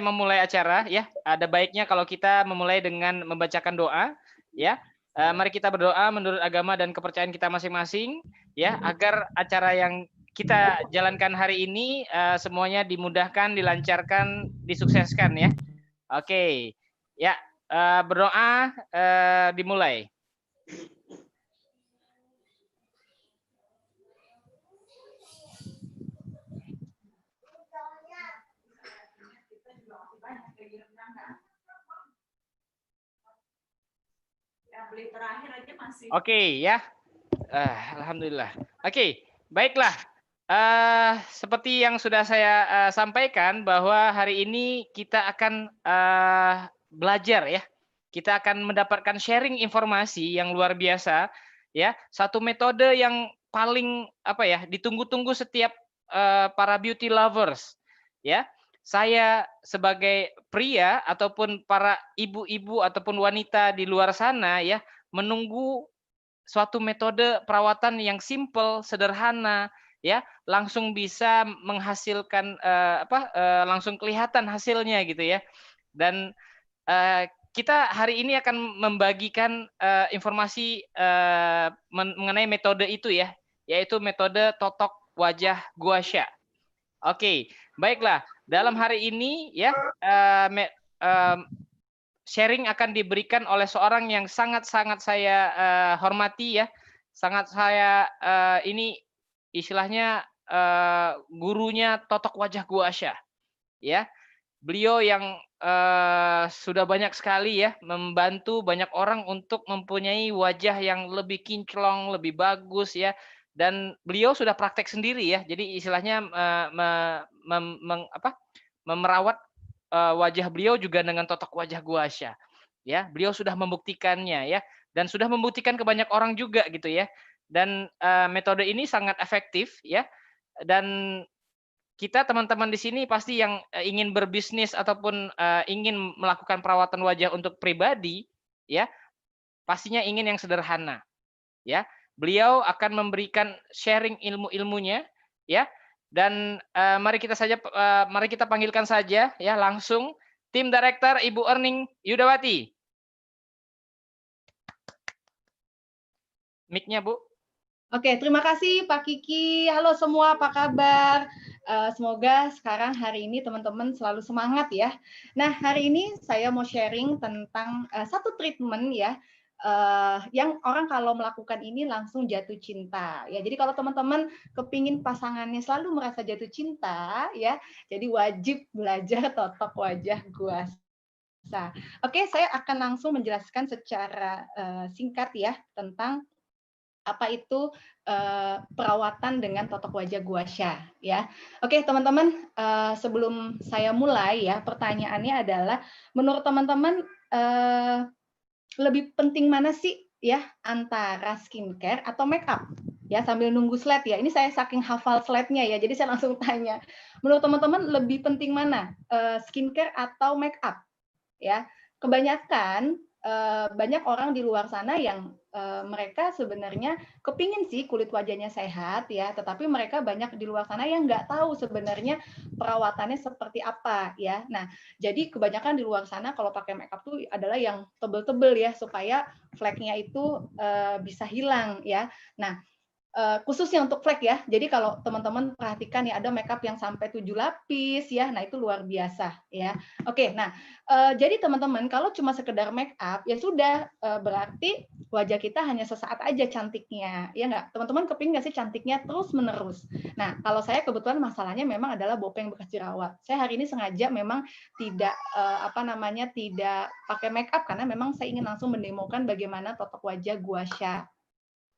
memulai acara ya, ada baiknya kalau kita memulai dengan membacakan doa ya. Mari kita berdoa menurut agama dan kepercayaan kita masing-masing ya, agar acara yang kita jalankan hari ini semuanya dimudahkan, dilancarkan, disukseskan ya. Oke. Ya, berdoa dimulai. Oke ya, alhamdulillah. Oke, baiklah. Seperti yang sudah saya sampaikan bahwa hari ini kita akan belajar ya. Kita akan mendapatkan sharing informasi yang luar biasa ya. Satu metode yang paling ditunggu-tunggu setiap para beauty lovers ya. Saya sebagai pria ataupun para ibu-ibu ataupun wanita di luar sana ya, menunggu suatu metode perawatan yang simple, sederhana, ya, langsung bisa menghasilkan langsung kelihatan hasilnya gitu ya. Dan kita hari ini akan membagikan informasi mengenai metode itu ya, yaitu metode totok wajah guasha. Oke, baiklah. Dalam hari ini ya, sharing akan diberikan oleh seorang yang sangat-sangat saya hormati ya, sangat saya ini istilahnya gurunya totok wajah guasha ya. Beliau yang sudah banyak sekali ya membantu banyak orang untuk mempunyai wajah yang lebih kinclong, lebih bagus ya. Dan beliau sudah praktek sendiri ya. Jadi istilahnya memerawat wajah beliau juga dengan totok wajah guasha. Ya, beliau sudah membuktikannya ya, dan sudah membuktikan ke banyak orang juga gitu ya. Dan metode ini sangat efektif ya. Dan kita teman-teman di sini pasti yang ingin berbisnis ataupun ingin melakukan perawatan wajah untuk pribadi ya, pastinya ingin yang sederhana ya. Beliau akan memberikan sharing ilmu-ilmunya ya. Dan mari kita panggilkan saja ya langsung tim director Ibu Erning Yudawati. Mic-nya, Bu. Oke, terima kasih Pak Kiki. Halo semua, apa kabar? Semoga sekarang hari ini teman-teman selalu semangat ya. Nah, hari ini saya mau sharing tentang satu treatment ya, yang orang kalau melakukan ini langsung jatuh cinta. Ya, jadi kalau teman-teman kepingin pasangannya selalu merasa jatuh cinta, ya, jadi wajib belajar totok wajah guasha. Oke, saya akan langsung menjelaskan secara singkat ya tentang apa itu perawatan dengan totok wajah guasha ya. Oke teman-teman, sebelum saya mulai ya, pertanyaannya adalah menurut teman-teman lebih penting mana sih ya antara skincare atau make up? Ya, sambil nunggu slide ya. Ini saya saking hafal slide-nya ya, jadi saya langsung tanya. Menurut teman-teman lebih penting mana? Skincare atau make up? Ya, kebanyakan banyak orang di luar sana yang mereka sebenarnya kepingin sih kulit wajahnya sehat ya, tetapi mereka banyak di luar sana yang nggak tahu sebenarnya perawatannya seperti apa ya. Nah, jadi kebanyakan di luar sana kalau pakai makeup tuh adalah yang tebel-tebel ya supaya flek-nya itu bisa hilang ya. Nah, khususnya untuk flek ya. Jadi kalau teman-teman perhatikan ya ada makeup yang sampai 7 lapis ya. Nah, itu luar biasa ya. Oke, nah jadi teman-teman kalau cuma sekedar makeup ya sudah berarti wajah kita hanya sesaat aja cantiknya. Ya enggak? Teman-teman kepingin nggak sih cantiknya terus-menerus? Nah, kalau saya kebetulan masalahnya memang adalah bopeng bekas jerawat. Saya hari ini sengaja memang tidak tidak pakai makeup karena memang saya ingin langsung mendemokan bagaimana totok wajah guasha.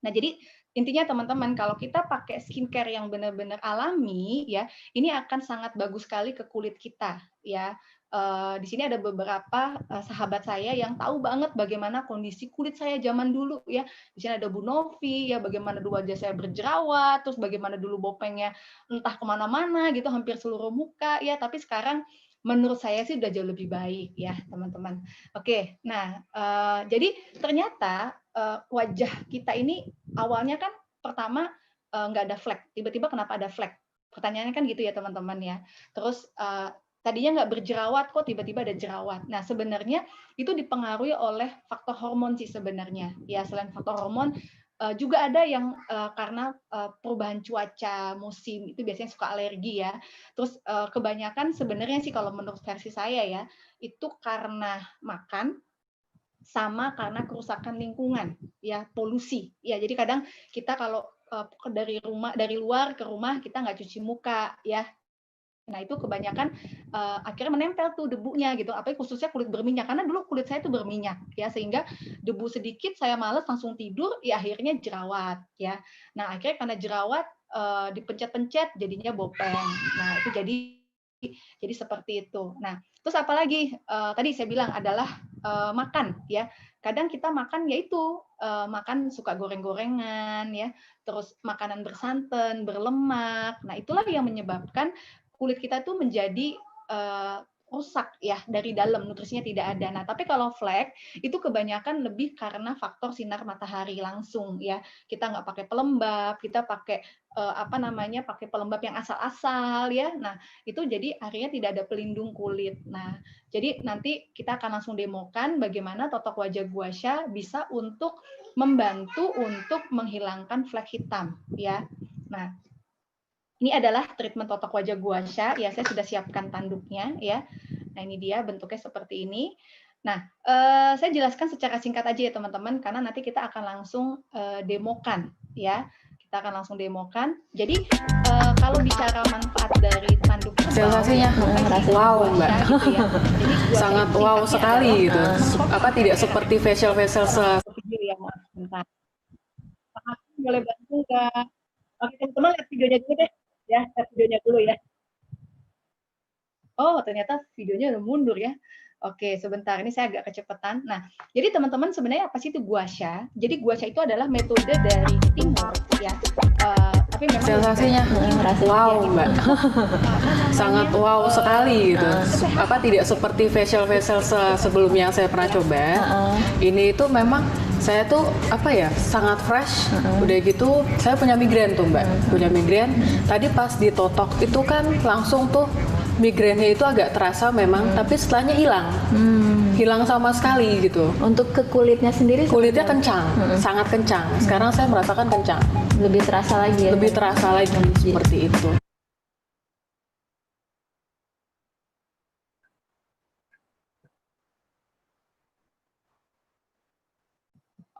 Nah, jadi intinya teman-teman, kalau kita pakai skincare yang benar-benar alami, ya, ini akan sangat bagus sekali ke kulit kita, ya. Di sini ada beberapa sahabat saya yang tahu banget bagaimana kondisi kulit saya zaman dulu, ya. Di sini ada Bu Novi, ya, bagaimana dulu wajah saya berjerawat, terus bagaimana dulu bopengnya entah kemana-mana, gitu, hampir seluruh muka, ya. Tapi sekarang menurut saya sih udah jauh lebih baik, ya, teman-teman. Oke, nah, jadi ternyata wajah kita ini awalnya kan pertama nggak ada flek, tiba-tiba kenapa ada flek? Pertanyaannya kan gitu ya teman-teman ya. Terus tadinya nggak berjerawat kok tiba-tiba ada jerawat. Nah, sebenarnya itu dipengaruhi oleh faktor hormon sih sebenarnya. Ya, selain faktor hormon juga ada yang karena perubahan cuaca musim itu biasanya suka alergi ya. Terus kebanyakan sebenarnya sih kalau menurut versi saya ya, itu karena makan sama karena kerusakan lingkungan ya, polusi. Ya, jadi kadang kita kalau dari luar ke rumah kita nggak cuci muka ya. Nah, itu kebanyakan akhirnya menempel tuh debunya gitu, apalagi khususnya kulit berminyak. Karena dulu kulit saya tuh berminyak ya, sehingga debu sedikit saya males langsung tidur, ya akhirnya jerawat ya. Nah, akhirnya karena jerawat dipencet-pencet jadinya bopeng. Nah, itu jadi seperti itu. Nah, terus apalagi tadi saya bilang adalah makan ya. Kadang kita makan yaitu makan suka goreng-gorengan ya, terus makanan bersantan, berlemak. Nah, itulah yang menyebabkan kulit kita tuh menjadi rusak ya dari dalam, nutrisinya tidak ada. Nah, tapi kalau flek itu kebanyakan lebih karena faktor sinar matahari langsung ya. Kita nggak pakai pelembab, kita pakai pakai pelembab yang asal-asal ya. Nah, itu jadi akhirnya tidak ada pelindung kulit. Nah, jadi nanti kita akan langsung demokan bagaimana totok wajah guasha bisa untuk membantu untuk menghilangkan flek hitam ya. Nah, ini adalah treatment totok wajah guasha. Ya, saya sudah siapkan tanduknya ya. Nah, ini dia bentuknya seperti ini. Nah, saya jelaskan secara singkat aja ya teman-teman, karena nanti kita akan langsung demokan ya. Kita akan langsung demokan. Jadi kalau bicara manfaat dari tanduk sensasinya wow Mbak, gitu ya. Jadi, sangat wow sekali gitu. Apa tidak seperti facial video ya, maaf bentar. Boleh bantu nggak? Oke teman-teman, lihat videonya dulu deh ya, lihat videonya dulu ya. Oh, ternyata videonya udah mundur ya. Oke, sebentar. Ini saya agak kecepatan. Nah, jadi teman-teman sebenarnya apa sih itu guasha? Jadi guasha itu adalah metode dari timur ya. Tapi memang sensasinya wow Mbak, sangat wow sekali gitu. Apa tidak seperti facial sebelumnya yang saya pernah coba. Ini itu memang saya tuh apa ya, sangat fresh. Udah gitu saya punya migrain tuh Mbak, punya migrain. Tadi pas ditotok itu kan langsung tuh migrainnya itu agak terasa memang, tapi setelahnya hilang sama sekali gitu. Untuk ke kulitnya sendiri? Kulitnya kencang, sangat kencang. Sekarang saya merasakan kencang. Lebih terasa lagi ya? Lebih terasa lagi seperti itu.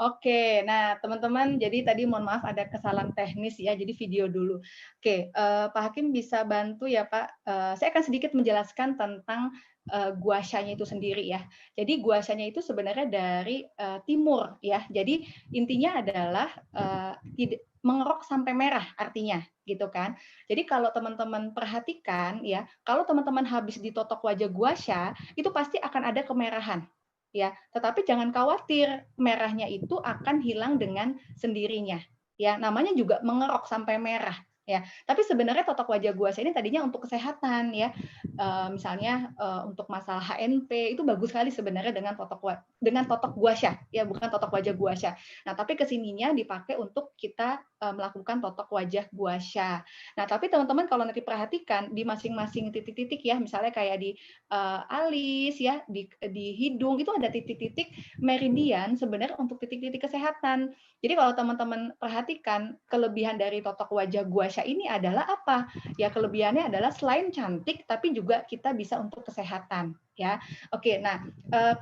Oke, nah teman-teman, jadi tadi mohon maaf ada kesalahan teknis ya, jadi video dulu. Oke, Pak Hakim bisa bantu ya Pak, saya akan sedikit menjelaskan tentang guashanya itu sendiri ya. Jadi guashanya itu sebenarnya dari timur ya, jadi intinya adalah mengerok sampai merah artinya gitu kan. Jadi kalau teman-teman perhatikan ya, kalau teman-teman habis ditotok wajah guasha, itu pasti akan ada kemerahan. Ya, tetapi jangan khawatir, merahnya itu akan hilang dengan sendirinya. Ya, namanya juga mengerok sampai merah. Ya, tapi sebenarnya totok wajah guasha ini tadinya untuk kesehatan ya, misalnya untuk masalah HNP itu bagus sekali sebenarnya dengan totok guasha ya, bukan totok wajah guasha. Nah, tapi kesininya dipakai untuk kita melakukan totok wajah guasha. Nah, tapi teman-teman kalau nanti perhatikan di masing-masing titik-titik ya, misalnya kayak di alis ya, di hidung itu ada titik-titik meridian sebenarnya untuk titik-titik kesehatan. Jadi kalau teman-teman perhatikan kelebihan dari totok wajah guasha ini adalah apa? Ya kelebihannya adalah selain cantik tapi juga kita bisa untuk kesehatan ya. Oke, nah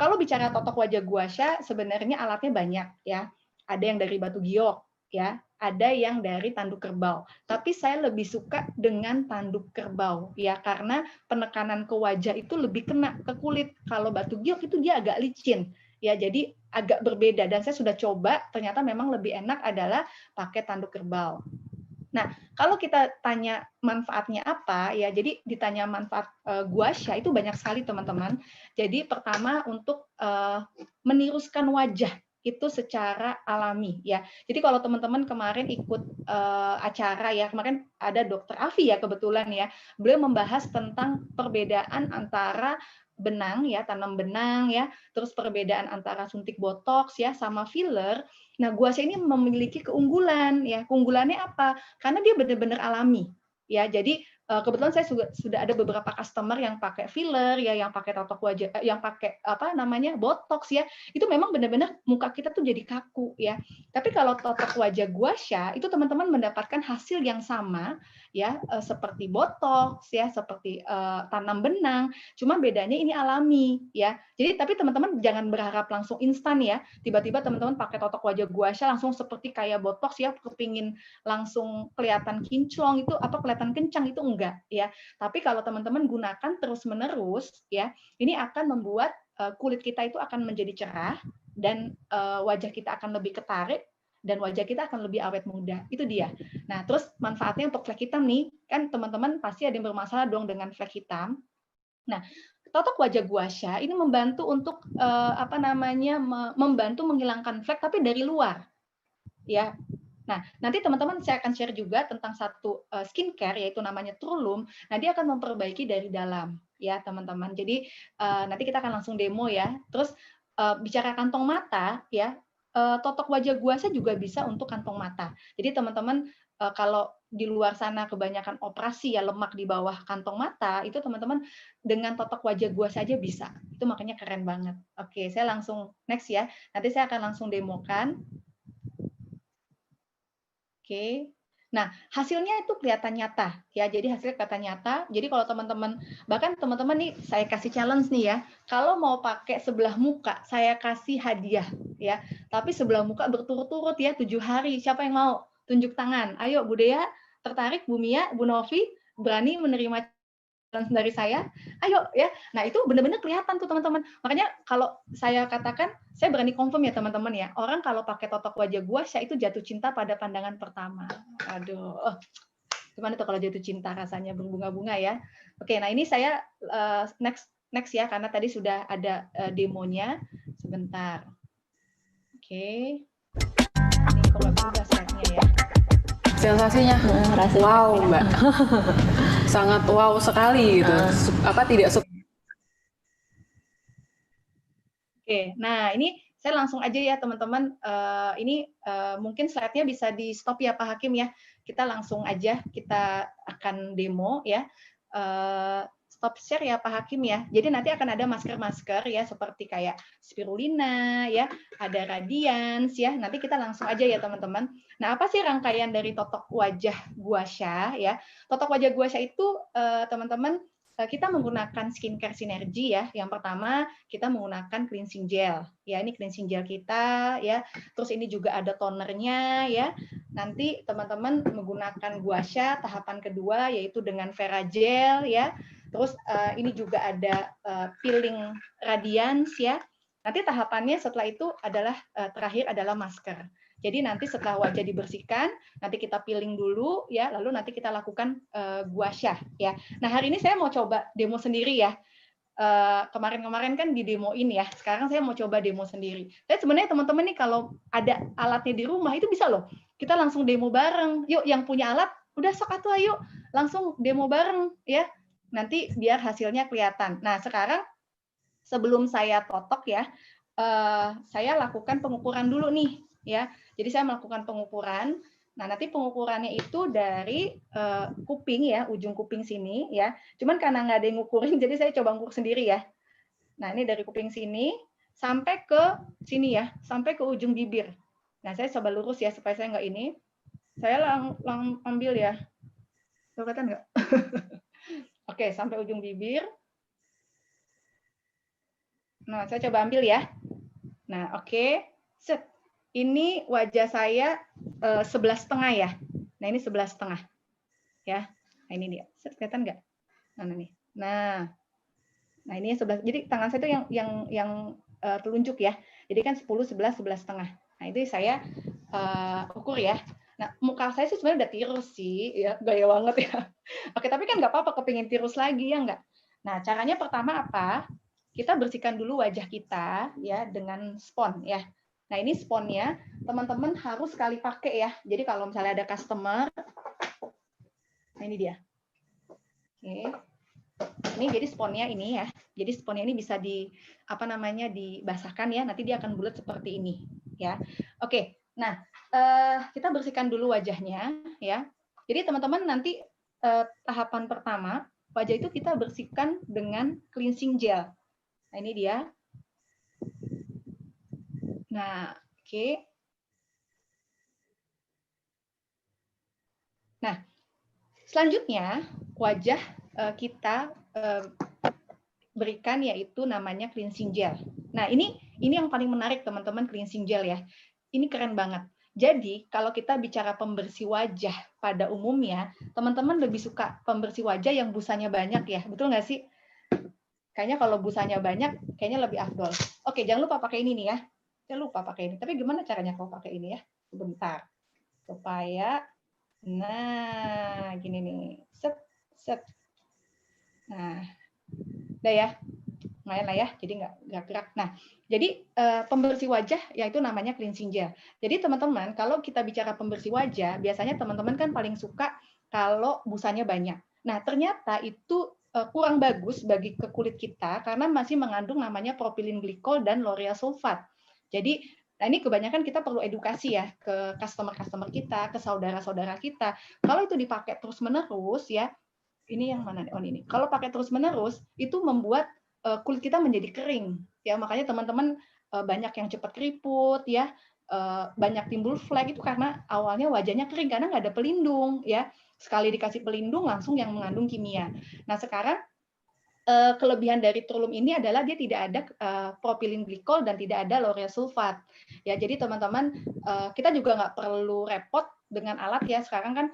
kalau bicara totok wajah guasha sebenarnya alatnya banyak ya. Ada yang dari batu giok ya, ada yang dari tanduk kerbau. Tapi saya lebih suka dengan tanduk kerbau ya karena penekanan ke wajah itu lebih kena ke kulit. Kalau batu giok itu dia agak licin. Ya, jadi agak berbeda dan saya sudah coba ternyata memang lebih enak adalah pakai tanduk kerbau. Nah, kalau kita tanya manfaatnya apa ya, jadi ditanya manfaat guasha itu banyak sekali teman-teman. Jadi pertama untuk meniruskan wajah itu secara alami ya. Jadi kalau teman-teman kemarin ikut acara ya, kemarin ada Dokter Afi ya kebetulan ya, beliau membahas tentang perbedaan antara benang ya, tanam benang ya, terus perbedaan antara suntik botox ya sama filler. Nah, guasha ini memiliki keunggulan ya. Keunggulannya apa? Karena dia benar-benar alami. Ya, jadi kebetulan saya sudah ada beberapa customer yang pakai filler ya, yang pakai totok wajah, yang pakai apa namanya botox ya, itu memang benar-benar muka kita tuh jadi kaku ya. Tapi kalau totok wajah gua sha itu teman-teman mendapatkan hasil yang sama ya, seperti botox ya, seperti tanam benang, cuma bedanya ini alami ya. Jadi tapi teman-teman jangan berharap langsung instan ya. Tiba-tiba teman-teman pakai totok wajah gua sha langsung seperti kayak botox ya, kepingin langsung kelihatan kinclong itu apa kelihatan kencang itu enggak ya. Tapi kalau teman-teman gunakan terus-menerus ya, ini akan membuat kulit kita itu akan menjadi cerah dan wajah kita akan lebih ketarik dan wajah kita akan lebih awet muda. Itu dia. Nah, terus manfaatnya untuk flek hitam nih, kan teman-teman pasti ada yang bermasalah dong dengan flek hitam. Nah, totok wajah gua sha ini membantu untuk apa namanya membantu menghilangkan flek tapi dari luar. Ya, nah, nanti teman-teman saya akan share juga tentang satu skincare yaitu namanya Trulum. Nah, dia akan memperbaiki dari dalam ya, teman-teman. Jadi nanti kita akan langsung demo ya. Terus bicara kantong mata ya, totok wajah gua sha juga bisa untuk kantong mata. Jadi teman-teman kalau di luar sana kebanyakan operasi ya lemak di bawah kantong mata, itu teman-teman dengan totok wajah gua saja bisa. Itu makanya keren banget. Oke, saya langsung next ya. Nanti saya akan langsung demokan. Oke. Nah, hasilnya itu kelihatan nyata ya. Jadi hasilnya kelihatan nyata. Jadi kalau teman-teman, bahkan teman-teman nih saya kasih challenge nih ya. Kalau mau pakai sebelah muka, saya kasih hadiah ya. Tapi sebelah muka berturut-turut ya 7 hari. Siapa yang mau? Tunjuk tangan. Ayo Bu Dea, tertarik Bu Mia, Bu Novi, berani menerima dari saya, ayo ya. Nah itu benar-benar kelihatan tuh teman-teman. Makanya kalau saya katakan, saya berani confirm ya teman-teman ya. Orang kalau pakai totok wajah gua sha itu jatuh cinta pada pandangan pertama. Aduh, gimana tuh kalau jatuh cinta rasanya berbunga-bunga ya. Oke, nah ini saya next ya karena tadi sudah ada demonya. Sebentar. Oke. Ini kalau berubah slide-nya ya. Sensasinya, rasanya wow Mbak, sangat wow sekali gitu. Apa tidak Oke, nah ini saya langsung aja ya teman-teman. Ini mungkin slide-nya bisa di stop ya Pak Hakim ya. Kita langsung aja kita akan demo ya. Stop share ya Pak Hakim ya. Jadi nanti akan ada masker-masker ya seperti kayak spirulina ya, ada radiance ya. Nanti kita langsung aja ya teman-teman. Nah, apa sih rangkaian dari totok wajah gua sha ya? Totok wajah gua sha itu teman-teman kita menggunakan skincare sinergi ya. Yang pertama kita menggunakan cleansing gel. Ya, ini cleansing gel kita ya. Terus ini juga ada tonernya ya. Nanti teman-teman menggunakan gua sha tahapan kedua yaitu dengan Vera Gel ya. Terus ini juga ada peeling radiance ya. Nanti tahapannya setelah itu adalah terakhir adalah masker. Jadi nanti setelah wajah dibersihkan, nanti kita peeling dulu ya, lalu nanti kita lakukan gua sha ya. Nah, hari ini saya mau coba demo sendiri ya. Kemarin-kemarin kan di demoin ya. Sekarang saya mau coba demo sendiri. Tapi sebenarnya teman-teman nih kalau ada alatnya di rumah itu bisa loh. Kita langsung demo bareng. Yuk yang punya alat, udah sok atuh ayo langsung demo bareng ya. Nanti biar hasilnya kelihatan. Nah, sekarang sebelum saya totok ya, saya lakukan pengukuran dulu nih ya. Jadi saya melakukan pengukuran. Nah, nanti pengukurannya itu dari kuping ya, ujung kuping sini ya. Cuman karena nggak ada yang ngukurin, jadi saya coba ngukur sendiri ya. Nah, ini dari kuping sini sampai ke sini ya, sampai ke ujung bibir. Nah, saya coba lurus ya supaya saya nggak ini. Saya ambil ya. Kelihatan nggak? Oke, sampai ujung bibir. Nah, saya coba ambil ya. Nah, oke. Set. Ini wajah saya 11,5 ya. Nah, ini 11,5. Ya. Nah, ini dia. Set, kelihatan nggak? Nah, ini. Nah, ini 11. Jadi tangan saya itu yang telunjuk ya. Jadi kan 10, 11, 11,5. Nah, itu saya ukur ya. Nah, muka saya sih sebenarnya udah tirus sih, ya gaya banget ya. Oke, tapi kan nggak apa-apa kepingin tirus lagi ya nggak. Nah, caranya pertama apa? Kita bersihkan dulu wajah kita ya dengan spons ya. Nah, ini sponsnya teman-teman harus sekali pakai ya. Jadi kalau misalnya ada customer, nah ini dia. Oke. Ini jadi sponsnya ini ya. Jadi sponsnya ini bisa dibasahkan ya. Nanti dia akan bulat seperti ini ya. Oke. Nah, kita bersihkan dulu wajahnya ya. Jadi teman-teman nanti tahapan pertama, wajah itu kita bersihkan dengan cleansing gel. Nah, ini dia. Nah, oke. Nah, selanjutnya wajah kita berikan yaitu namanya cleansing gel. Nah, ini yang paling menarik teman-teman, cleansing gel ya. Ini keren banget. Jadi, kalau kita bicara pembersih wajah pada umumnya, teman-teman lebih suka pembersih wajah yang busanya banyak ya. Betul nggak sih? Kayaknya kalau busanya banyak, kayaknya lebih afdol. Oke, jangan lupa pakai ini nih ya. Jangan lupa pakai ini. Tapi gimana caranya kalau pakai ini ya? Sebentar. Supaya, nah, gini nih. Set, set. Nah, udah ya. Lumayan lah ya, jadi nggak gerak. Nah, jadi pembersih wajah yaitu namanya cleansing gel. Jadi teman-teman, kalau kita bicara pembersih wajah, biasanya teman-teman kan paling suka kalau busanya banyak. Nah, ternyata itu kurang bagus bagi ke kulit kita karena masih mengandung namanya propylene glycol dan lauryl sulfat. Jadi, nah ini kebanyakan kita perlu edukasi ya ke customer-customer kita, ke saudara-saudara kita. Kalau itu dipakai terus-menerus ya, ini yang mana nih? Oh ini. Kalau pakai terus-menerus itu membuat kulit kita menjadi kering ya, makanya teman-teman banyak yang cepat keriput ya, banyak timbul flek itu karena awalnya wajahnya kering karena nggak ada pelindung ya, sekali dikasih pelindung langsung yang mengandung kimia. Nah sekarang kelebihan dari Trulum ini adalah dia tidak ada propylene glycol dan tidak ada lauryl sulfat ya, jadi teman-teman kita juga nggak perlu repot dengan alat ya, sekarang kan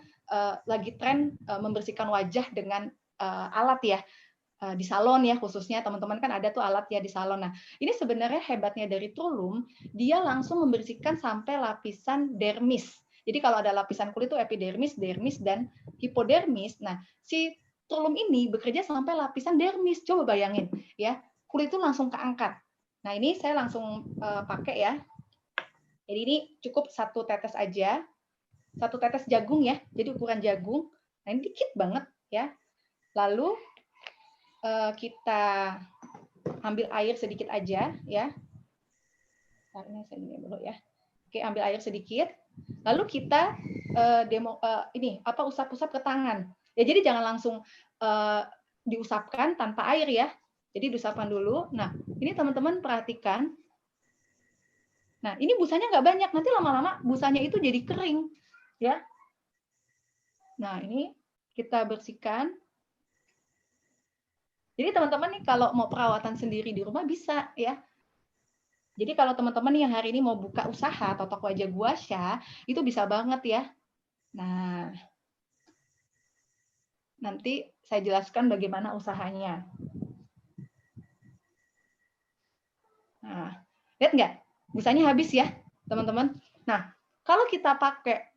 lagi tren membersihkan wajah dengan alat ya. Di salon ya khususnya teman-teman kan ada tuh alat ya di salon. Nah ini sebenarnya hebatnya dari Trulum, dia langsung membersihkan sampai lapisan dermis. Jadi kalau ada lapisan kulit itu epidermis, dermis, dan hipodermis. Nah si Trulum ini bekerja sampai lapisan dermis. Coba bayangin ya, kulit itu langsung keangkat. Nah ini saya langsung pakai ya. Jadi ini cukup 1 tetes aja, 1 tetes jagung ya. Jadi ukuran jagung. Nah ini dikit banget ya. Lalu kita ambil air sedikit aja ya. Ini saya gini dulu ya. Oke, ambil air sedikit. Lalu kita usap-usap ke tangan. Ya jadi jangan langsung diusapkan tanpa air ya. Jadi diusapkan dulu. Nah, ini teman-teman perhatikan. Nah, ini busanya nggak banyak. Nanti lama-lama busanya itu jadi kering ya. Nah, ini kita bersihkan. Jadi teman-teman nih kalau mau perawatan sendiri di rumah bisa ya. Jadi kalau teman-teman yang hari ini mau buka usaha atau toko wajah guasha, itu bisa banget ya. Nah, nanti saya jelaskan bagaimana usahanya. Nah, lihat nggak? Busanya habis ya, teman-teman. Nah, kalau kita pakai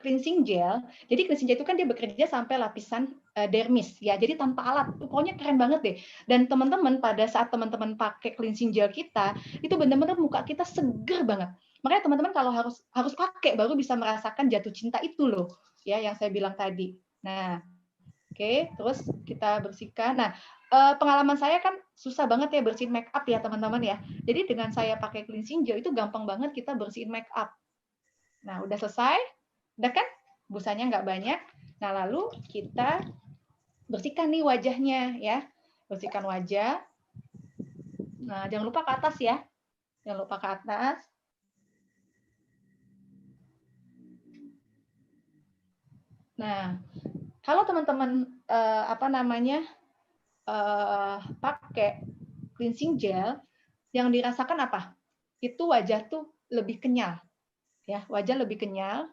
cleansing gel, jadi cleansing gel itu kan dia bekerja sampai lapisan dermis ya, jadi tanpa alat, pokoknya keren banget deh. Dan teman-teman pada saat teman-teman pakai cleansing gel kita, itu benar-benar muka kita seger banget. Makanya teman-teman kalau harus pakai baru bisa merasakan jatuh cinta itu loh, ya yang saya bilang tadi. Nah, oke, terus kita bersihkan. Nah, pengalaman saya kan susah banget ya bersihin make up ya teman-teman ya. Jadi dengan saya pakai cleansing gel itu gampang banget kita bersihin make up. Nah, udah selesai, udah kan? Busanya nggak banyak. Nah, lalu kita bersihkan nih wajahnya ya. Bersihkan wajah. Nah, jangan lupa ke atas ya. Jangan lupa ke atas. Nah, kalau teman-teman pakai cleansing gel, yang dirasakan apa? Itu wajah tuh lebih kenyal. Ya, wajah lebih kenyal.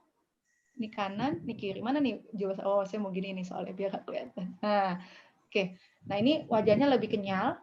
Ini kanan, ini kiri. Mana nih? Oh, saya mau gini nih soalnya biar kelihatan. Nah, oke. Nah, ini wajahnya lebih kenyal.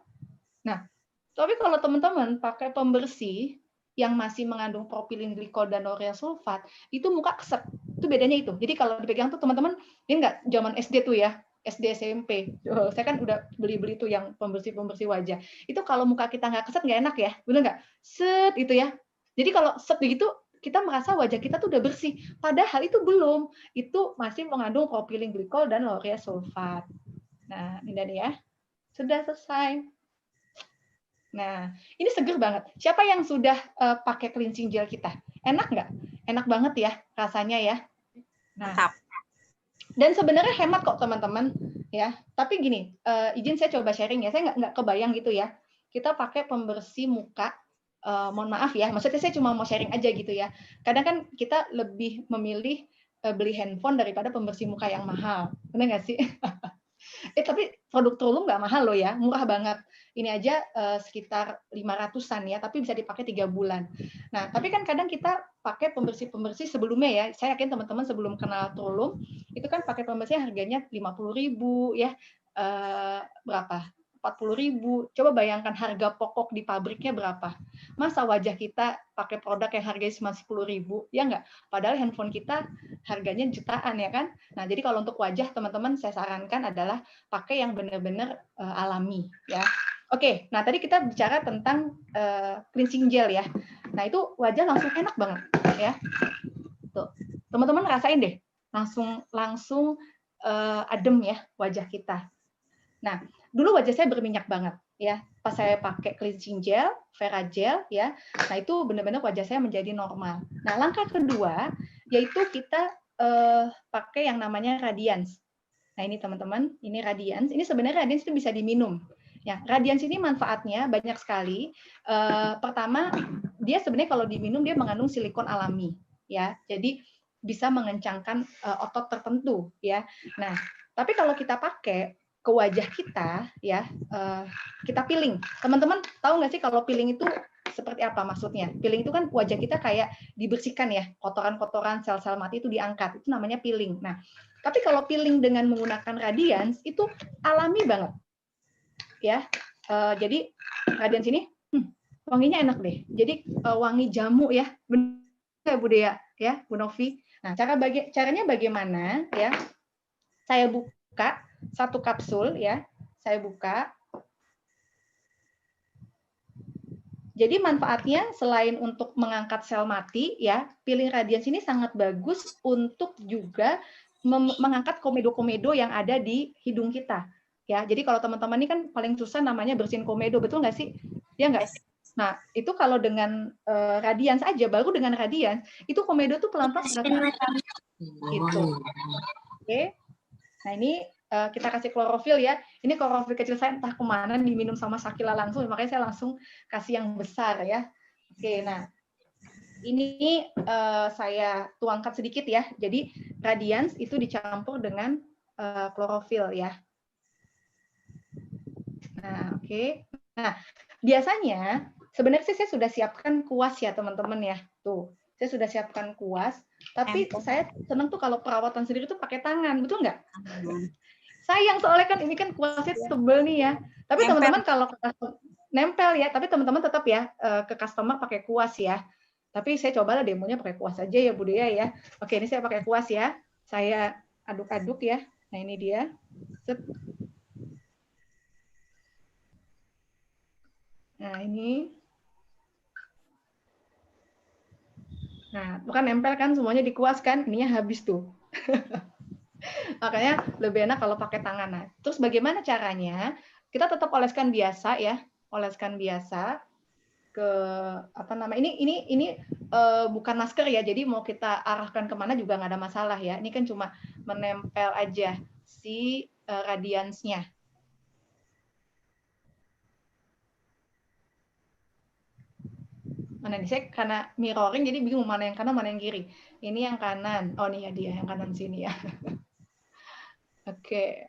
Nah, tapi kalau teman-teman pakai pembersih yang masih mengandung propylene glycol dan lauryl sulfat, itu muka keset. Itu bedanya itu. Jadi kalau dipegang tuh teman-teman, ini nggak zaman SD tuh ya, SD SMP. Saya kan udah beli-beli tuh yang pembersih-pembersih wajah. Itu kalau muka kita nggak keset, nggak enak ya, bener nggak? Set itu ya. Jadi kalau set begitu, kita merasa wajah kita tuh udah bersih. Padahal itu belum. Itu masih mengandung propylene glycol dan lauryl sulfat. Nah, ini tadi ya. Sudah selesai. Nah, ini seger banget. Siapa yang sudah pakai cleansing gel kita? Enak nggak? Enak banget ya rasanya ya. Nah, Dan sebenarnya hemat kok teman-teman ya. Tapi gini, izin saya coba sharing ya. Saya nggak kebayang gitu ya. Kita pakai pembersih muka. Mohon maaf ya, maksudnya saya cuma mau sharing aja gitu ya. Kadang kan kita lebih memilih beli handphone daripada pembersih muka yang mahal. Benar nggak sih? Tapi produk Trulum nggak mahal loh ya, murah banget. Ini aja sekitar 500-an ya, tapi bisa dipakai 3 bulan. Nah, tapi kan kadang kita pakai pembersih-pembersih sebelumnya ya. Saya yakin teman-teman sebelum kenal Trulum, itu kan pakai pembersih harganya 50.000 ya. Berapa? 40.000. Coba bayangkan harga pokok di pabriknya berapa. Masa wajah kita pakai produk yang harganya cuma 10.000? Ya nggak? Padahal handphone kita harganya jutaan ya kan? Nah, jadi kalau untuk wajah teman-teman saya sarankan adalah pakai yang benar-benar alami ya. Oke, nah tadi kita bicara tentang cleansing gel ya. Nah, itu wajah langsung enak banget ya. Tuh. Teman-teman rasain deh, langsung adem ya wajah kita. Nah, dulu wajah saya berminyak banget ya. Pas saya pakai cleansing gel, Vera Gel ya. Nah, itu benar-benar wajah saya menjadi normal. Nah, langkah kedua yaitu kita pakai yang namanya Radiance. Nah, ini teman-teman, ini Radiance. Ini sebenarnya Radiance itu bisa diminum. Ya, Radiance ini manfaatnya banyak sekali. Pertama, dia sebenarnya kalau diminum dia mengandung silikon alami ya. Jadi bisa mengencangkan otot tertentu ya. Nah, tapi kalau kita pakai ke wajah kita ya, kita peeling. Teman-teman tahu nggak sih kalau peeling itu seperti apa maksudnya? Peeling itu kan wajah kita kayak dibersihkan ya, kotoran-kotoran sel-sel mati itu diangkat. Itu namanya peeling. Nah, tapi kalau peeling dengan menggunakan Radiance itu alami banget. Ya. Jadi Radiance ini wanginya enak deh. Jadi wangi jamu ya. Benar Bu Dea ya, Bu Novi. Nah, caranya bagaimana ya? Saya buka satu kapsul ya, saya buka. Jadi manfaatnya selain untuk mengangkat sel mati ya, peeling Radiance ini sangat bagus untuk juga mengangkat komedo-komedo yang ada di hidung kita. Ya, jadi kalau teman-teman ini kan paling susah namanya bersihin komedo, betul nggak sih? Ya nggak? Nah, itu kalau dengan Radiance aja, baru dengan Radiance, itu komedo tuh pelan-pelan gitu. Oke. Nah, ini kita kasih klorofil ya. Ini klorofil kecil saya entah kemana, diminum sama Sakila langsung, makanya saya langsung kasih yang besar ya. Oke, nah ini saya tuangkan sedikit ya. Jadi Radiance itu dicampur dengan klorofil ya. Nah, oke. Nah, biasanya sebenarnya sih saya sudah siapkan kuas ya teman-teman ya. Tuh, saya sudah siapkan kuas. Tapi saya senang tuh kalau perawatan sendiri tuh pakai tangan, betul nggak? Sayang soalnya kan ini kan kuasnya tebel nih ya. Tapi teman-teman kalau nempel ya, tapi teman-teman tetap ya ke customer pakai kuas ya. Tapi saya cobalah demonya pakai kuas aja ya Bu Dea ya. Oke, ini saya pakai kuas ya. Saya aduk-aduk ya. Nah, ini dia. Set. Nah, ini. Nah, bukan nempel kan semuanya dikuas kan? Ininya habis tuh. Makanya lebih enak kalau pakai tangan. Nah, terus bagaimana caranya? Kita tetap oleskan biasa ya, oleskan biasa ke apa namanya? Ini bukan masker ya, jadi mau kita arahkan kemana juga nggak ada masalah ya. Ini kan cuma menempel aja si Radiance-nya. Mana nih, saya karena mirroring jadi bingung mana yang kanan mana yang kiri. Ini yang kanan. Oh nih ya dia yang kanan sini ya. Oke.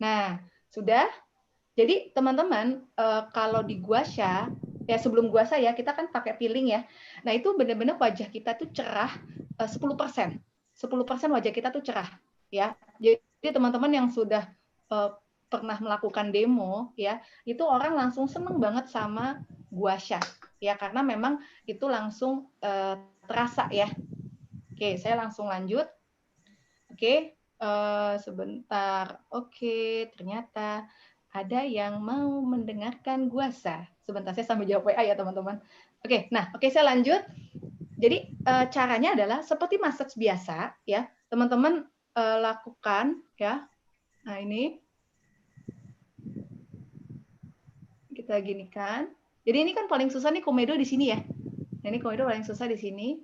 Nah, sudah. Jadi teman-teman kalau di guasha ya sebelum guasha ya kita kan pakai peeling ya. Nah, itu benar-benar wajah kita tuh cerah 10%. 10% wajah kita tuh cerah ya. Jadi teman-teman yang sudah pernah melakukan demo ya, itu orang langsung seneng banget sama guasha ya karena memang itu langsung terasa ya. Oke, saya langsung lanjut. Oke, sebentar. Oke, ternyata ada yang mau mendengarkan guasa. Sebentar, saya sambil jawab WA ya teman-teman. Oke, nah, oke saya lanjut. Jadi caranya adalah seperti massage biasa ya, teman-teman lakukan ya. Nah ini kita ginikan. Jadi ini kan paling susah nih komedo di sini ya. Nah, ini komedo paling susah di sini.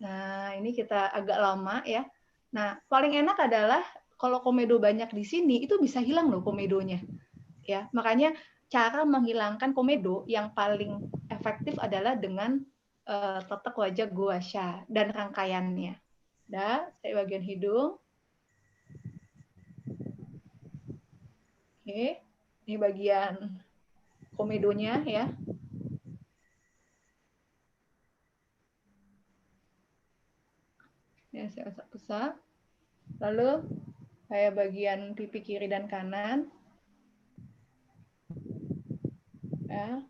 Nah ini kita agak lama ya. Nah, paling enak adalah kalau komedo banyak di sini itu bisa hilang loh komedonya. Ya, makanya cara menghilangkan komedo yang paling efektif adalah dengan tetek wajah gua sha dan rangkaiannya. Nah, saya bagian hidung. Oke, ini bagian komedonya ya. Ya, saya usap. Lalu saya bagian pipi kiri dan kanan. Ya,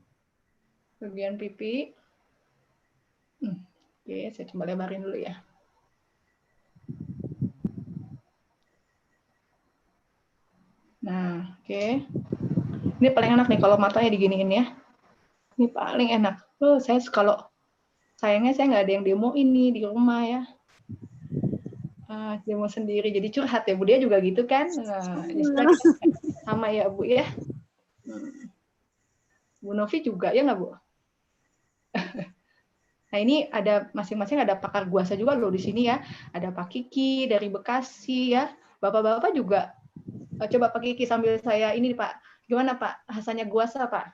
bagian pipi. Oke, saya coba lebarin dulu ya. Nah, oke. Ini paling enak nih kalau matanya diginiin ya. Ini paling enak. Saya kalau sayangnya saya nggak ada yang demo ini di rumah ya. Demo sendiri, jadi curhat ya Bu Dia juga gitu kan. Sama ya Bu ya. Bu Novi juga ya nggak Bu? Nah ini ada masing-masing ada pakar guasa juga loh di sini ya. Ada Pak Kiki dari Bekasi ya. Bapak-bapak juga. Coba Pak Kiki sambil saya ini Pak. Gimana Pak rasanya guasa Pak?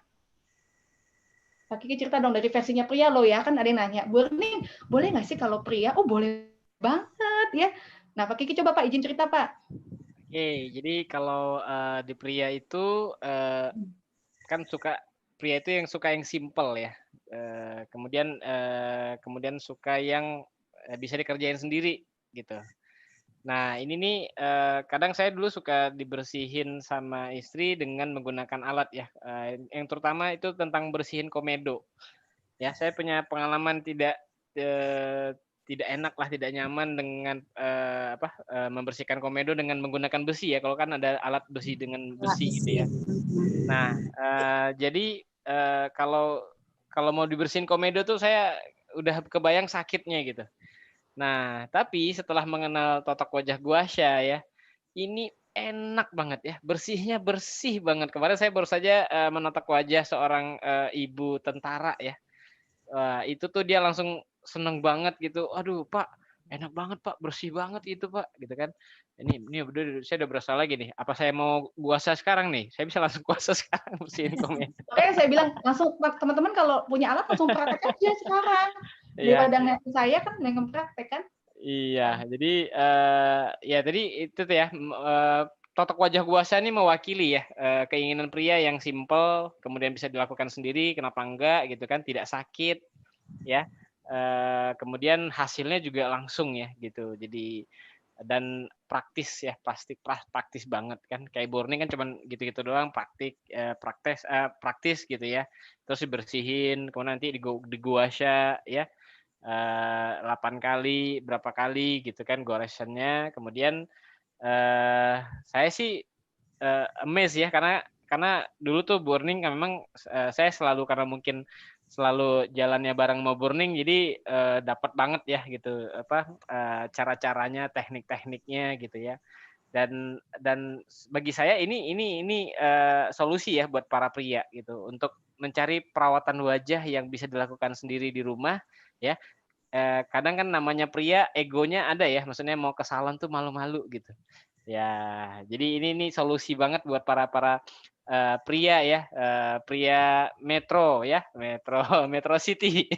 Pak Kiki cerita dong dari versinya pria loh ya. Kan ada yang nanya, Burning boleh nggak sih kalau pria? Oh boleh banget ya. Nah Pak Kiki coba Pak izin cerita Pak. Oke, jadi kalau di pria itu kan pria itu yang suka yang simple ya. Kemudian suka yang bisa dikerjain sendiri gitu. Nah ini nih kadang saya dulu suka dibersihin sama istri dengan menggunakan alat ya. Yang terutama itu tentang bersihin komedo. Ya saya punya pengalaman tidak enak lah, tidak nyaman dengan membersihkan komedo dengan menggunakan besi ya. Kalau kan ada alat besi dengan besi gitu ya. Nah jadi kalau mau dibersihin komedo tuh saya udah kebayang sakitnya gitu. Nah, tapi setelah mengenal totok wajah guasha ya, ini enak banget ya, bersihnya bersih banget. Kemarin saya baru saja menotok wajah seorang ibu tentara ya. Itu tuh dia langsung seneng banget gitu. Aduh, Pak, enak banget, Pak, bersih banget itu, Pak, gitu kan. Ini udah saya udah berasa lagi nih. Apa saya mau puasa sekarang nih? Saya bisa langsung puasa sekarang bersihin komedo. Makanya saya bilang langsung teman-teman kalau punya alat langsung praktek aja sekarang. Daripada ngeliatin saya kan yang praktek kan. Iya, jadi ya tadi itu tuh ya totok wajah guasa ini mewakili ya keinginan pria yang simple, kemudian bisa dilakukan sendiri, kenapa enggak gitu kan, tidak sakit, ya. Kemudian hasilnya juga langsung ya gitu. Jadi dan praktis ya, pasti praktis banget kan. Kayak Burning kan cuman gitu-gitu doang, praktis gitu ya. Terus dibersihin, kemudian nanti diguasha ya. 8 kali, berapa kali gitu kan goresannya. Kemudian saya sih amazed ya karena dulu tuh Burning kan memang saya selalu karena mungkin selalu jalannya bareng mau Burning jadi dapat banget ya gitu cara-caranya, teknik-tekniknya gitu ya. Dan bagi saya ini solusi ya buat para pria gitu untuk mencari perawatan wajah yang bisa dilakukan sendiri di rumah ya. Kadang kan namanya pria egonya ada ya, maksudnya mau ke salon tuh malu-malu gitu. Ya, jadi ini solusi banget buat para pria ya, pria metro ya, metro city.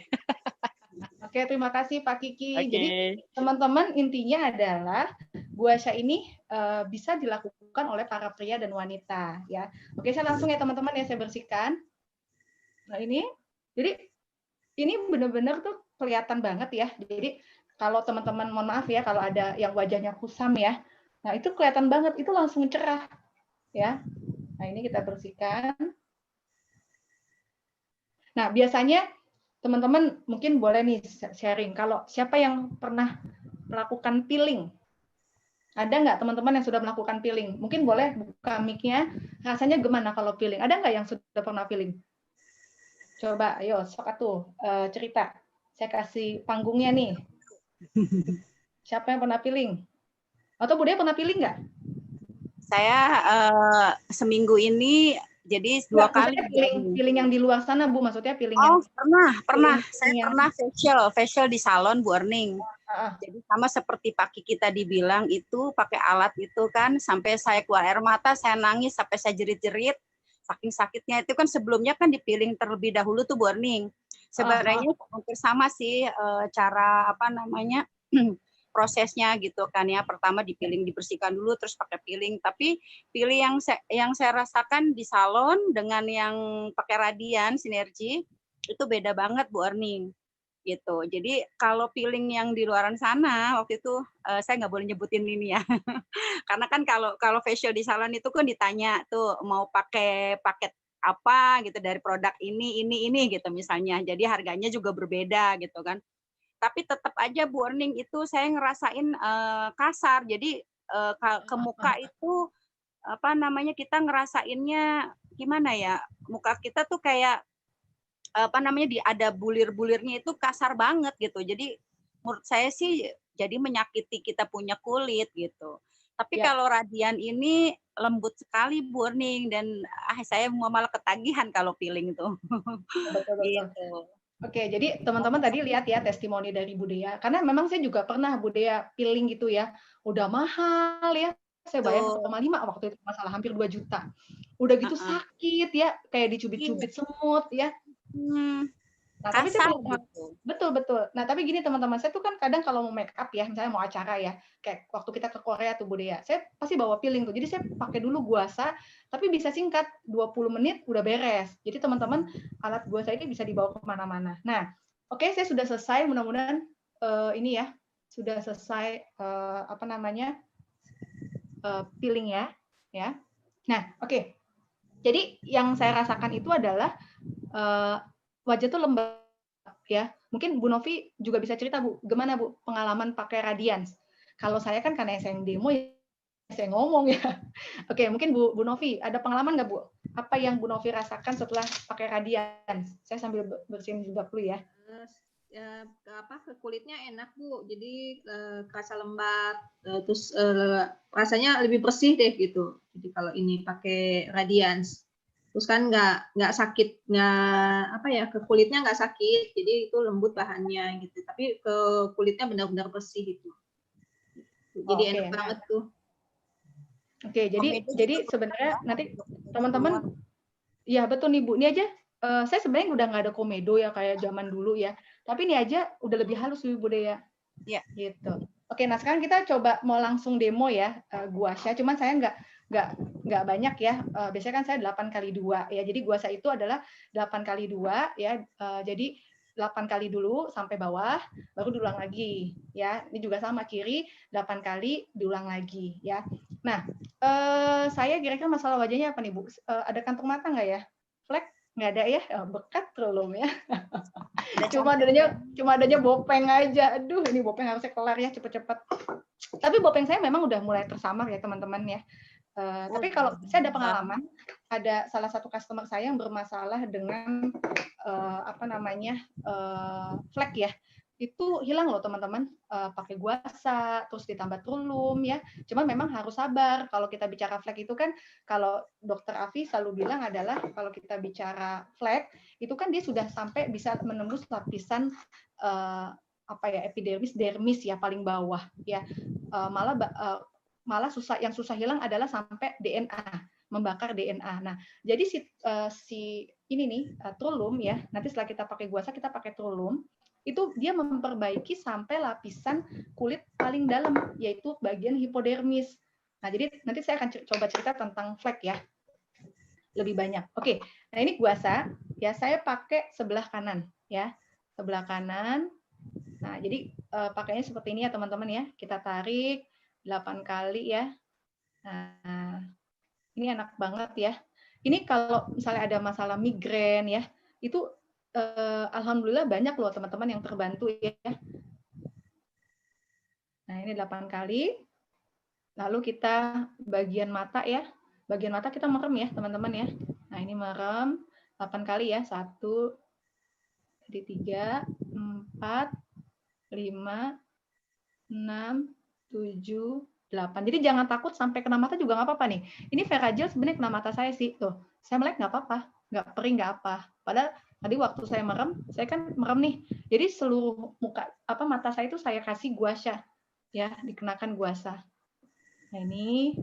Oke, terima kasih Pak Kiki. Oke. Jadi teman-teman intinya adalah guasha ini bisa dilakukan oleh para pria dan wanita ya. Oke, saya langsung ya teman-teman ya saya bersihkan. Nah ini, jadi ini benar-benar tuh kelihatan banget ya. Jadi kalau teman-teman mohon maaf ya kalau ada yang wajahnya kusam ya. Nah itu kelihatan banget, itu langsung cerah ya. Nah ini kita bersihkan. Nah biasanya teman-teman mungkin boleh nih sharing. Kalau siapa yang pernah melakukan peeling? Ada nggak teman-teman yang sudah melakukan peeling? Mungkin boleh buka mic-nya. Rasanya gimana kalau peeling? Ada nggak yang sudah pernah peeling? Coba, ayo, sok tuh cerita. Saya kasih panggungnya nih. Siapa yang pernah peeling? Atau Bu Dia pernah peeling nggak? Saya seminggu ini Jadi 2 kali. Peeling yang di luar sana, Bu, maksudnya peeling Oh, yang pernah. Saya yang pernah facial di salon, Bu Erning. Jadi sama seperti Pak Kiki tadi bilang itu pakai alat itu kan sampai saya keluar air mata, saya nangis sampai saya jerit-jerit. Saking sakitnya itu kan sebelumnya kan di-peeling terlebih dahulu tuh Bu Erning. Sebenarnya hampir sama sih cara apa namanya prosesnya gitu kan ya. Pertama di-peeling, dibersihkan dulu terus pakai peeling. Tapi pilih yang saya rasakan di salon dengan yang pakai Radian Sinergi itu beda banget Bu Erning gitu. Jadi kalau peeling yang di luaran sana waktu itu saya nggak boleh nyebutin ini ya. Karena kan kalau facial di salon itu kan ditanya tuh mau pakai paket apa gitu dari produk ini gitu misalnya. Jadi harganya juga berbeda gitu kan. Tapi tetap aja Bu Erning itu saya ngerasain kasar. Jadi ke muka itu apa namanya kita ngerasainnya gimana ya? Muka kita tuh kayak apa namanya ada bulir-bulirnya itu kasar banget gitu. Jadi menurut saya sih jadi menyakiti kita punya kulit gitu. Tapi kalau Radian ini lembut sekali Bu Erning dan saya malah ketagihan kalau peeling tuh. Betul. Gitu. Oke, jadi teman-teman tadi lihat ya testimoni dari Bu Dea. Karena memang saya juga pernah Bu Dea peeling gitu ya. Udah mahal ya. Saya bayar 1,5 waktu itu masalah hampir 2 juta. Udah gitu sakit ya, kayak dicubit-cubit semut ya. Nah, tapi saya betul. Nah, tapi gini teman-teman, saya tuh kan kadang kalau mau make up ya, misalnya mau acara ya, kayak waktu kita ke Korea tuh Bu Dea, saya pasti bawa peeling tuh. Jadi saya pakai dulu guasa, tapi bisa singkat 20 menit udah beres. Jadi teman-teman, alat guasa ini bisa dibawa kemana-mana. Nah, oke, saya sudah selesai. Mudah-mudahan ini ya sudah selesai apa namanya peeling ya. Nah, oke. Jadi yang saya rasakan itu adalah wajah tuh lembab ya. Mungkin Bu Novi juga bisa cerita Bu, gimana Bu pengalaman pakai Radiance? Kalau saya kan karena saya yang demo ya saya ngomong ya. Oke, mungkin Bu Novi ada pengalaman nggak Bu? Apa yang Bu Novi rasakan setelah pakai Radiance? Saya sambil bersihin juga dulu ya. Ke kulitnya enak Bu, jadi kerasa lembab, terus rasanya lebih bersih deh gitu. Jadi kalau ini pakai Radiance. Terus kan nggak sakit, ke kulitnya nggak sakit, jadi itu lembut bahannya gitu. Tapi ke kulitnya benar-benar bersih gitu. Jadi enak banget tuh. Oke, jadi sebenarnya nanti teman-teman, ya betul nih Bu, ini aja saya sebenarnya udah nggak ada komedo ya kayak zaman dulu ya. Tapi ini aja udah lebih halus Bu Dea. Iya. Gitu. Oke, nah sekarang kita coba mau langsung demo ya guasha. Cuman saya nggak banyak ya. Biasanya kan saya 8x2 ya. Jadi guasha itu adalah 8x2 ya. Jadi 8 kali dulu sampai bawah, baru diulang lagi ya. Ini juga sama kiri 8 kali diulang lagi ya. Nah, saya kira-kira masalah wajahnya apa nih Bu? Ada kantung mata nggak ya? Flek nggak ada ya? Bekat belum ya? Cuma adanya bopeng aja. Aduh, ini bopeng harusnya kelar ya cepet-cepet. Tapi bopeng saya memang udah mulai tersamar ya teman-teman ya. Tapi kalau saya ada pengalaman, ada salah satu customer saya yang bermasalah dengan flek ya. Itu hilang loh teman-teman, pakai guasa, terus ditambah trulum ya. Cuman memang harus sabar. Kalau kita bicara flek itu kan, kalau Dokter Afi selalu bilang adalah kalau kita bicara flek itu kan dia sudah sampai bisa menembus lapisan epidermis, dermis ya paling bawah ya. Malah yang susah hilang adalah sampai DNA, membakar DNA. Nah, jadi si ini nih trulum ya. Nanti setelah kita pakai guasa kita pakai trulum. Itu dia memperbaiki sampai lapisan kulit paling dalam, yaitu bagian hipodermis. Nah, jadi nanti saya akan coba cerita tentang flek ya, lebih banyak. Oke, nah ini guasa, ya saya pakai sebelah kanan, ya, sebelah kanan. Nah, jadi pakainya seperti ini ya teman-teman ya, kita tarik 8 kali ya. Nah, ini enak banget ya. Ini kalau misalnya ada masalah migrain ya, itu alhamdulillah banyak loh teman-teman yang terbantu ya. Nah, ini 8 kali. Lalu kita bagian mata ya. Bagian mata kita merem ya, teman-teman ya. Nah, ini merem 8 kali ya. 1, jadi 3, 4, 5, 6, 7, 8. Jadi jangan takut sampai kena mata juga nggak apa-apa nih. Ini Veragel sebenarnya kena mata saya sih. Tuh, saya melek nggak apa-apa. Nggak perih, nggak apa. Padahal tadi waktu saya merem, saya kan merem nih. Jadi seluruh mata saya itu saya kasih gua sha. Ya, dikenakan gua sha. Nah, ini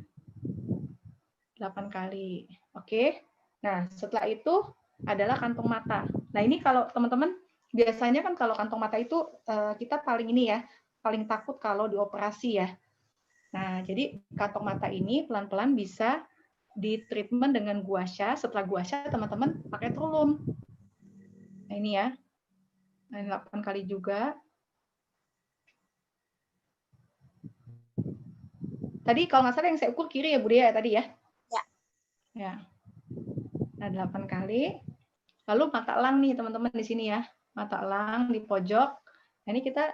8 kali. Oke. Nah, setelah itu adalah kantong mata. Nah, ini kalau teman-teman, biasanya kan kalau kantong mata itu kita paling ini ya, paling takut kalau dioperasi ya. Nah, jadi kantong mata ini pelan-pelan bisa di-treatment dengan gua sha. Setelah gua sha, teman-teman pakai tulum. Nah, ini ya. Nah, 8 kali juga. Tadi kalau nggak salah yang saya ukur kiri ya, Bu Dea, tadi ya? Ya. Ya. Nah, 8 kali. Lalu mata elang nih, teman-teman di sini ya. Mata elang di pojok. Nah, ini kita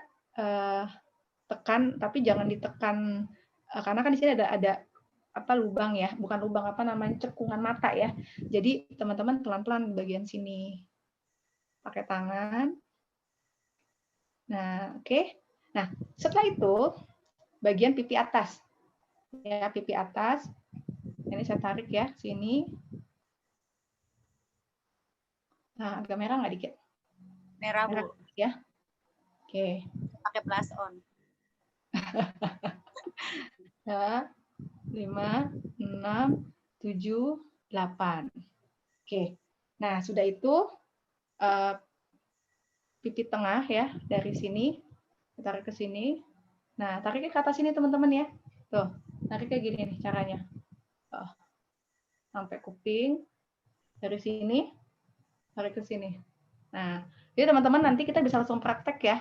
tekan, tapi jangan ditekan karena kan di sini ada apa lubang ya, bukan lubang, apa namanya, cekungan mata ya. Jadi teman-teman pelan-pelan di bagian sini. Pakai tangan. Nah, oke. Nah, setelah itu bagian pipi atas. Ya, pipi atas. Ini saya tarik ya, sini. Nah, agak merah nggak dikit? Merah, Bu. Ya. Oke. Pakai blush on. 5, 6, 7, 8. Oke. Nah, sudah itu pipi tengah ya, dari sini. Tarik ke sini. Nah, tariknya ke atas sini, teman-teman ya. Tuh, tariknya gini nih caranya. Sampai kuping. Dari sini, tarik ke sini. Nah, jadi teman-teman nanti kita bisa langsung praktek ya.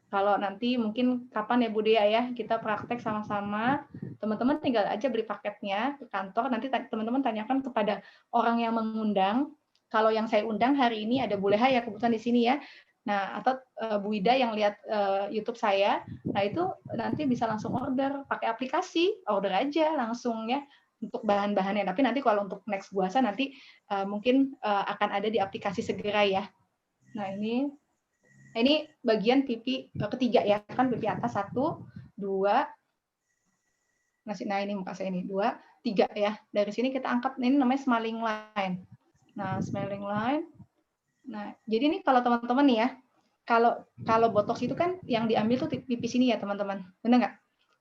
Kalau nanti mungkin kapan ya Bu Dea ya, kita praktek sama-sama. Teman-teman tinggal aja beli paketnya ke kantor. Nanti teman-teman tanyakan kepada orang yang mengundang. Kalau yang saya undang hari ini ada Bu Leha ya, kebetulan di sini ya. Nah, atau Bu Ida yang lihat YouTube saya. Nah, itu nanti bisa langsung order pakai aplikasi, order aja langsung ya untuk bahan-bahannya. Tapi nanti kalau untuk next puasa nanti mungkin akan ada di aplikasi segera ya. Nah, ini bagian pipi ketiga ya, kan pipi atas 1, 2, nah ini muka saya ini 2, 3 ya. Dari sini kita angkat, ini namanya smiling line. Nah, smiling line. Nah, jadi ini kalau teman-teman nih ya, kalau botox itu kan yang diambil tuh pipi sini ya teman-teman. Benar nggak?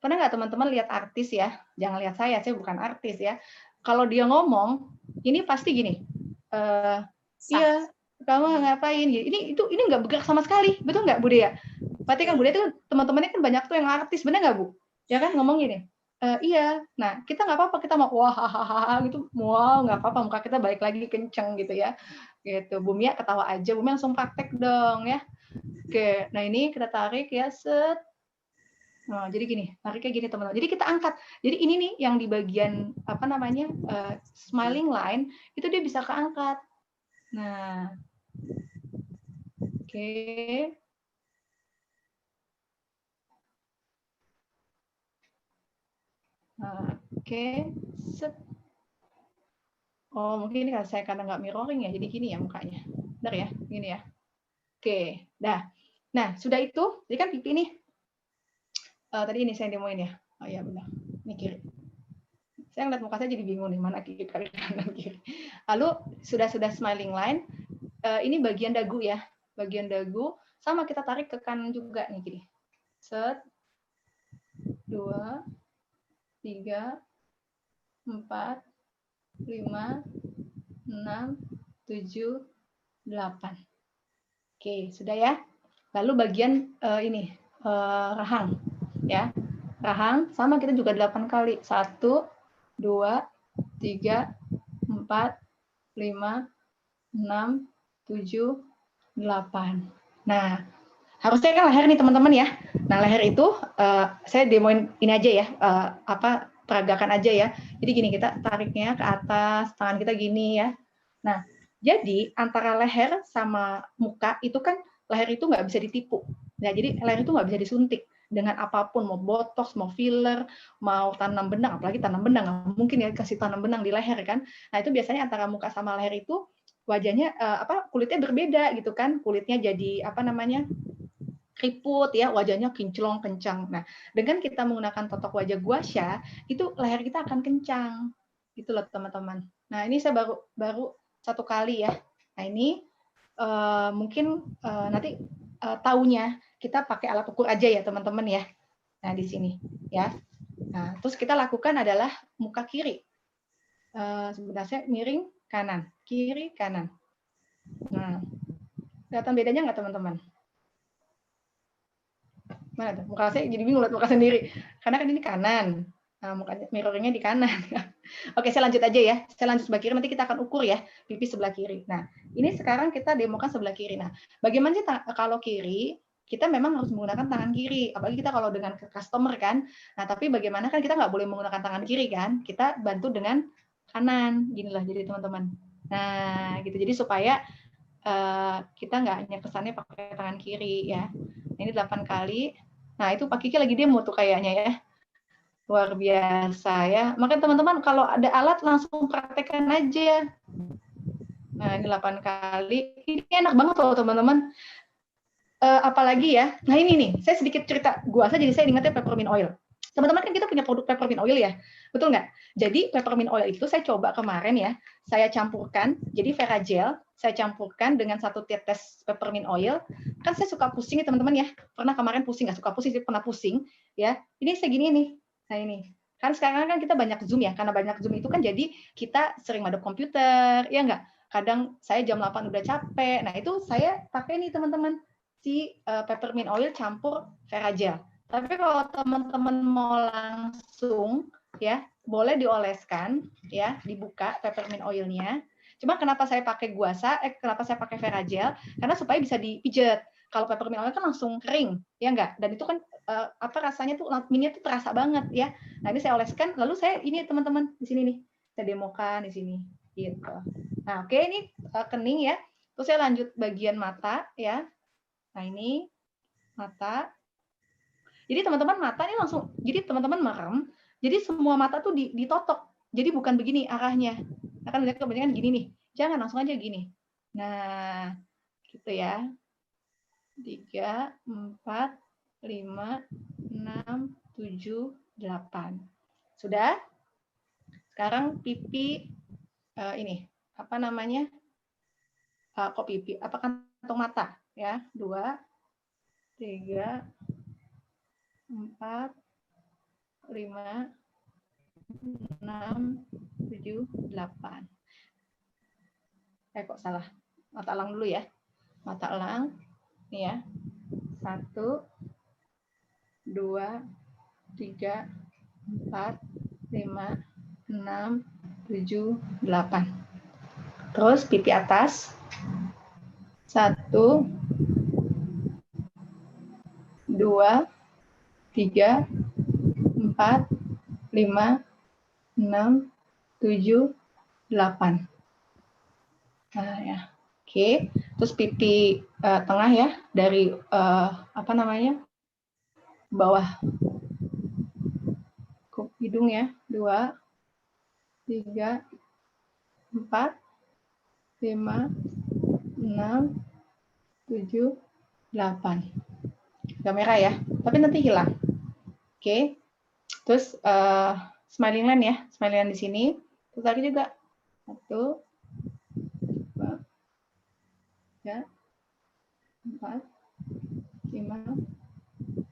Pernah nggak teman-teman lihat artis ya? Jangan lihat saya bukan artis ya. Kalau dia ngomong, ini pasti gini. Iya. Kamu ngapain? Ini nggak bergerak sama sekali, betul nggak Bu Dea? Berarti kan Bu Dea itu teman-temannya kan banyak tuh yang artis, benar nggak Bu? Ya kan ngomong gini. Iya. Nah kita nggak apa-apa, kita mau wah hahaha gitu, wow nggak apa-apa, muka kita balik lagi kenceng gitu ya. Gitu. Bu Mia ketawa aja, Bu Mia langsung praktek dong ya. Oke. Nah ini kita tarik ya, set. Nah, jadi gini, tariknya gini teman-teman. Jadi kita angkat. Jadi ini nih yang di bagian apa namanya smiling line itu dia bisa keangkat. Nah. Oke. Nah, oke. Set. Oh, mungkin ini saya karena nggak mirroring ya, jadi gini ya mukanya. Benar ya? Gini ya. Oke, dah. Nah, sudah itu, jadi kan pipi nih. Tadi ini saya demoin ya. Oh iya benar. Ini kiri. Saya ngeliat muka saya jadi bingung nih, mana kiri, kanan, kiri. Lalu, sudah smiling line. Ini bagian dagu ya. Bagian dagu. Sama kita tarik ke kanan juga nih gini. Set. 2, 3, 4, 5, 6, 7, 8. Oke, sudah ya. Lalu bagian ini rahang ya. Rahang sama kita juga 8 kali. 1, 2, 3, 4, 5, 6, 7, 8. Nah, harusnya kan leher nih teman-teman ya. Nah, leher itu saya demoin ini aja ya, peragakan aja ya. Jadi gini, kita tariknya ke atas, tangan kita gini ya. Nah, jadi antara leher sama muka itu kan leher itu nggak bisa ditipu. Nah, jadi leher itu nggak bisa disuntik dengan apapun, mau botox, mau filler, mau tanam benang, apalagi tanam benang, nggak mungkin ya kasih tanam benang di leher kan. Nah, itu biasanya antara muka sama leher itu wajahnya kulitnya berbeda gitu kan, kulitnya jadi apa namanya keriput ya, wajahnya kinclong kencang. Nah, dengan kita menggunakan totok wajah gua sha, itu leher kita akan kencang. Gitu loh teman-teman. Nah, ini saya baru 1 kali ya. Nah, ini mungkin nanti taunya kita pakai alat ukur aja ya teman-teman ya. Nah, di sini ya. Nah, terus kita lakukan adalah muka kiri. Sebenarnya miring kanan, kiri kanan. Nah, kelihatan bedanya nggak teman-teman? Mana tuh? Muka saya jadi bingung lihat muka sendiri. Karena kan ini kanan. Nah, mukanya mirroringnya di kanan. Oke, saya lanjut aja ya. Saya lanjut sebelah kiri, nanti kita akan ukur ya pipi sebelah kiri. Nah, ini sekarang kita demokan sebelah kiri. Nah, bagaimana sih kalau kiri? Kita memang harus menggunakan tangan kiri. Apalagi kita kalau dengan customer kan. Nah, tapi bagaimana kan kita nggak boleh menggunakan tangan kiri kan? Kita bantu dengan kanan. Ginilah jadi teman-teman. Nah, gitu. Jadi supaya kita nggak hanya kesannya pakai tangan kiri ya. Ini 8 kali. Nah, itu Pak Kiki lagi demo tuh kayaknya ya. Luar biasa ya. Makanya teman-teman kalau ada alat langsung praktekkan aja. Nah, ini 8 kali. Ini enak banget loh teman-teman. Apalagi ya. Nah, ini nih, saya sedikit cerita gua saja jadi saya ingatnya peppermint oil. Teman-teman kan kita punya produk peppermint oil ya. Betul nggak? Jadi peppermint oil itu saya coba kemarin ya. Saya campurkan, jadi Vera Gel, saya campurkan dengan 1 tetes peppermint oil. Kan saya suka pusing ya teman-teman ya. Pernah kemarin pusing, nggak suka pusing sih, pernah pusing. Ya, ini saya gini nih. Nah ini, kan sekarang kan kita banyak Zoom ya, karena banyak Zoom itu kan jadi kita sering madep komputer, ya nggak? Kadang saya jam 8 udah capek, nah itu saya pakai nih teman-teman, si peppermint oil campur Vera Gel. Tapi kalau teman-teman mau langsung, ya boleh dioleskan, ya dibuka peppermint oilnya. Cuma kenapa saya pakai kenapa saya pakai Vera Gel? Karena supaya bisa dipijet. Kalau peppermint oil kan langsung kering, ya enggak? Dan itu kan rasanya tuh minyak tuh terasa banget ya. Nah, ini saya oleskan, lalu saya ini teman-teman di sini nih. Saya demokan di sini gitu. Nah, oke ini kening ya. Terus saya lanjut bagian mata ya. Nah, ini mata. Jadi teman-teman mata ini langsung jadi teman-teman merem. Jadi semua mata tuh ditotok. Jadi bukan begini arahnya. Akan lihat kebanyakan gini nih. Jangan langsung aja gini. Nah, gitu ya. 3, 4, 5, 6, 7, 8. Sudah? Sekarang pipi ini apa namanya? Kok pipi? Apa kantong mata? Ya, 2, 3, 4, 5, 6, 7, 8. Kok salah? Mata elang dulu ya. Mata elang. Nih ya. 1, 2, 3, 4, 5, 6, 7, 8. Terus pipi atas. 1, 2, 3, 4, 5, 6, 7, 8. Nah, ya. Oke. Terus pipi tengah ya, dari apa namanya? Bawah hidung ya. 2, 3, 4, 5, 6, 7, 8. Kamera ya, tapi nanti hilang. Oke. Terus smiling line ya, smiling line di sini. Terus lagi juga 1, 2, 3, 4, 5,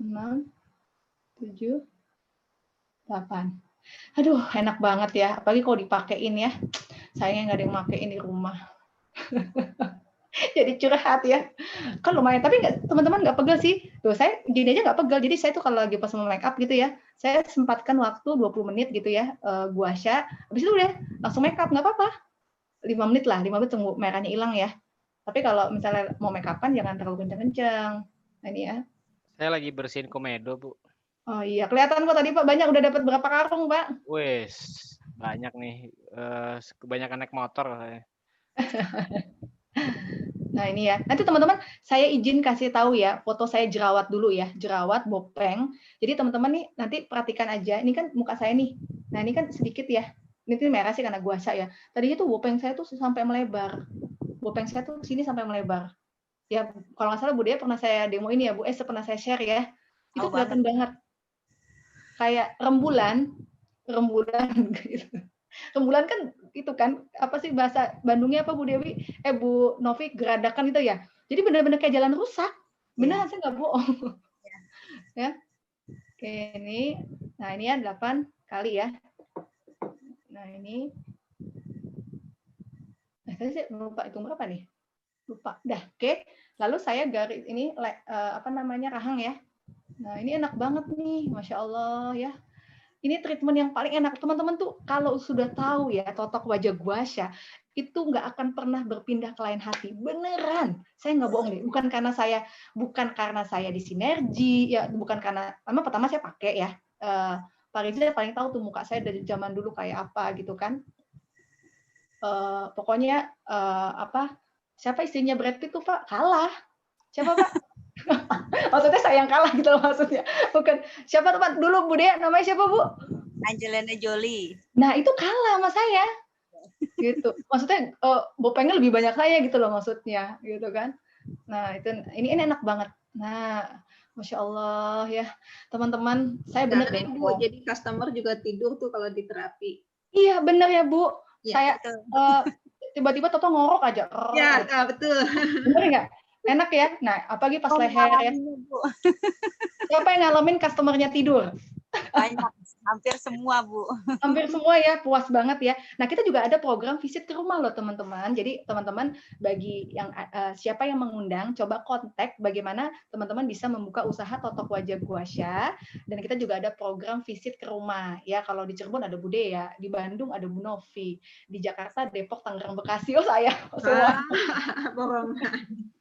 6, 7, 8. Aduh, enak banget ya. Apalagi kalau dipakein ya. Sayangnya nggak ada yang pakein di rumah. Jadi curhat ya. Kan lumayan, tapi teman-teman nggak pegel sih. Tuh, saya gini aja nggak pegel. Jadi saya tuh kalau lagi pas mau make up gitu ya, saya sempatkan waktu 20 menit gitu ya, gua sha. Habis itu udah langsung make up, nggak apa-apa. 5 menit lah, 5 menit tunggu merahnya hilang ya. Tapi kalau misalnya mau make up-an jangan terlalu kencang-kencang. Nah, ini ya. Saya lagi bersihin komedo, Bu. Oh iya, kelihatan kok tadi Pak banyak, udah dapat berapa karung Pak? Wes, banyak nih. Kebanyakan naik motor. Nah ini ya, nanti teman-teman saya izin kasih tahu ya, foto saya jerawat dulu ya, jerawat bopeng. Jadi teman-teman nih nanti perhatikan aja, ini kan muka saya nih. Nah ini kan sedikit ya, ini tuh merah sih karena gua sha ya. Tadinya tuh bopeng saya tuh sampai melebar, bopeng saya tuh sini sampai melebar. Ya kalau nggak salah Bu Dea pernah saya demo ini ya Bu, pernah saya share ya. Itu Tahu kelihatan banget. Kayak rembulan gitu. Rembulan kan itu kan apa sih bahasa Bandungnya apa Bu Dewi? Bu Novi, geradakan itu ya. Jadi benar-benar kayak jalan rusak. Beneran saya nggak bohong. Ya. Oke, ini. Nah, ini ya 8 kali ya. Nah, ini. Nah, saya lupa hitung berapa nih? Lupa. Dah, oke. Lalu saya garis ini apa namanya? Rahang ya. Nah, ini enak banget nih, Masya Allah ya. Ini treatment yang paling enak. Teman-teman tuh kalau sudah tahu ya totok wajah guasha, itu nggak akan pernah berpindah ke lain hati. Beneran. Saya nggak bohong deh. Bukan karena saya di sinergi, ya bukan karena, memang pertama saya pakai ya. Pak Riza paling tahu tuh muka saya dari zaman dulu kayak apa gitu kan. Pokoknya siapa istrinya Brad Pitt tuh Pak? Kalah. Siapa Pak? Maksudnya saya yang kalah gitu loh maksudnya. Bukan. Siapa tuh Pak? Dulu Bu Dea namanya siapa Bu? Angelina Jolie. Nah, itu kalah sama saya. Gitu. Maksudnya bopengnya lebih banyak saya gitu loh maksudnya, gitu kan. Nah, ini enak banget. Nah, Masya Allah ya. Teman-teman, saya bener deh. Bu, jadi customer juga tidur tuh kalau di terapi. Iya, bener ya, Bu. Ya, saya tiba-tiba toto ngorok aja. Ya, betul. Bener nggak? Enak ya. Nah, apalagi pas leher ya. Siapa yang ngalamin customernya tidur? Banyak, hampir semua Bu. Hampir semua ya, puas banget ya. Nah, kita juga ada program visit ke rumah loh teman-teman. Jadi teman-teman bagi yang siapa yang mengundang, coba kontak bagaimana teman-teman bisa membuka usaha totok wajah guasha. Dan kita juga ada program visit ke rumah. Ya, kalau di Cirebon ada Bu Dea, di Bandung ada Bu Novi, di Jakarta, Depok, Tangerang, Bekasi, saya semua.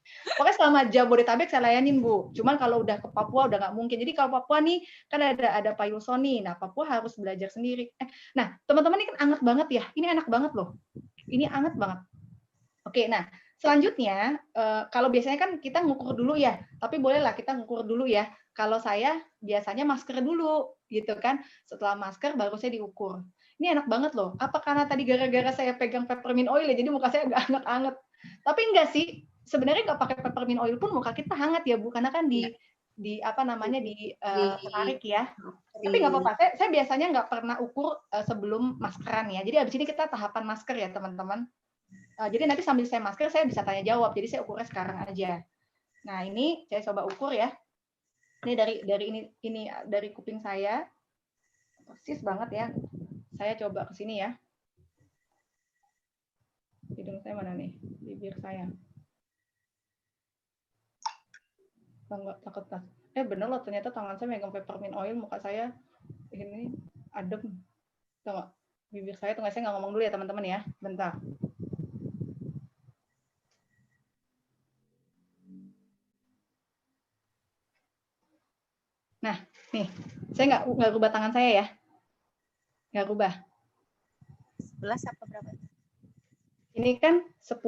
Pokoknya selama Jabodetabek saya layanin Bu. Cuman kalau udah ke Papua udah nggak mungkin. Jadi kalau Papua nih kan ada Pak Yulsoni. Nah Papua harus belajar sendiri. Nah teman-teman ini kan anget banget ya. Ini enak banget loh. Ini anget banget. Oke, nah selanjutnya kalau biasanya kan kita ngukur dulu ya. Tapi bolehlah kita ngukur dulu ya. Kalau saya biasanya masker dulu gitu kan. Setelah masker baru saya diukur. Ini enak banget loh. Apa karena tadi gara-gara saya pegang peppermint oil ya jadi muka saya nggak anget-anget. Tapi enggak sih. Sebenarnya nggak pakai peppermint oil pun muka kita hangat ya Bu, karena kan di apa namanya ditarik ya. Tapi nggak apa-apa. Saya biasanya nggak pernah ukur sebelum maskeran ya. Jadi abis ini kita tahapan masker ya teman-teman. Jadi nanti sambil saya masker saya bisa tanya jawab. Jadi saya ukurnya sekarang aja. Nah ini saya coba ukur ya. Ini dari kuping saya persis banget ya. Saya coba ke sini ya. Hidung saya mana nih? Bibir saya. Nggak takut tas. Bener loh ternyata tangan saya megang peppermint oil, muka saya ini adem. Tuh nggak? Bibir saya, tunggu saya nggak ngomong dulu ya teman-teman ya, bentar. Nah, nih, saya nggak rubah tangan saya ya, nggak rubah. 11 apa berapa? Ini kan 10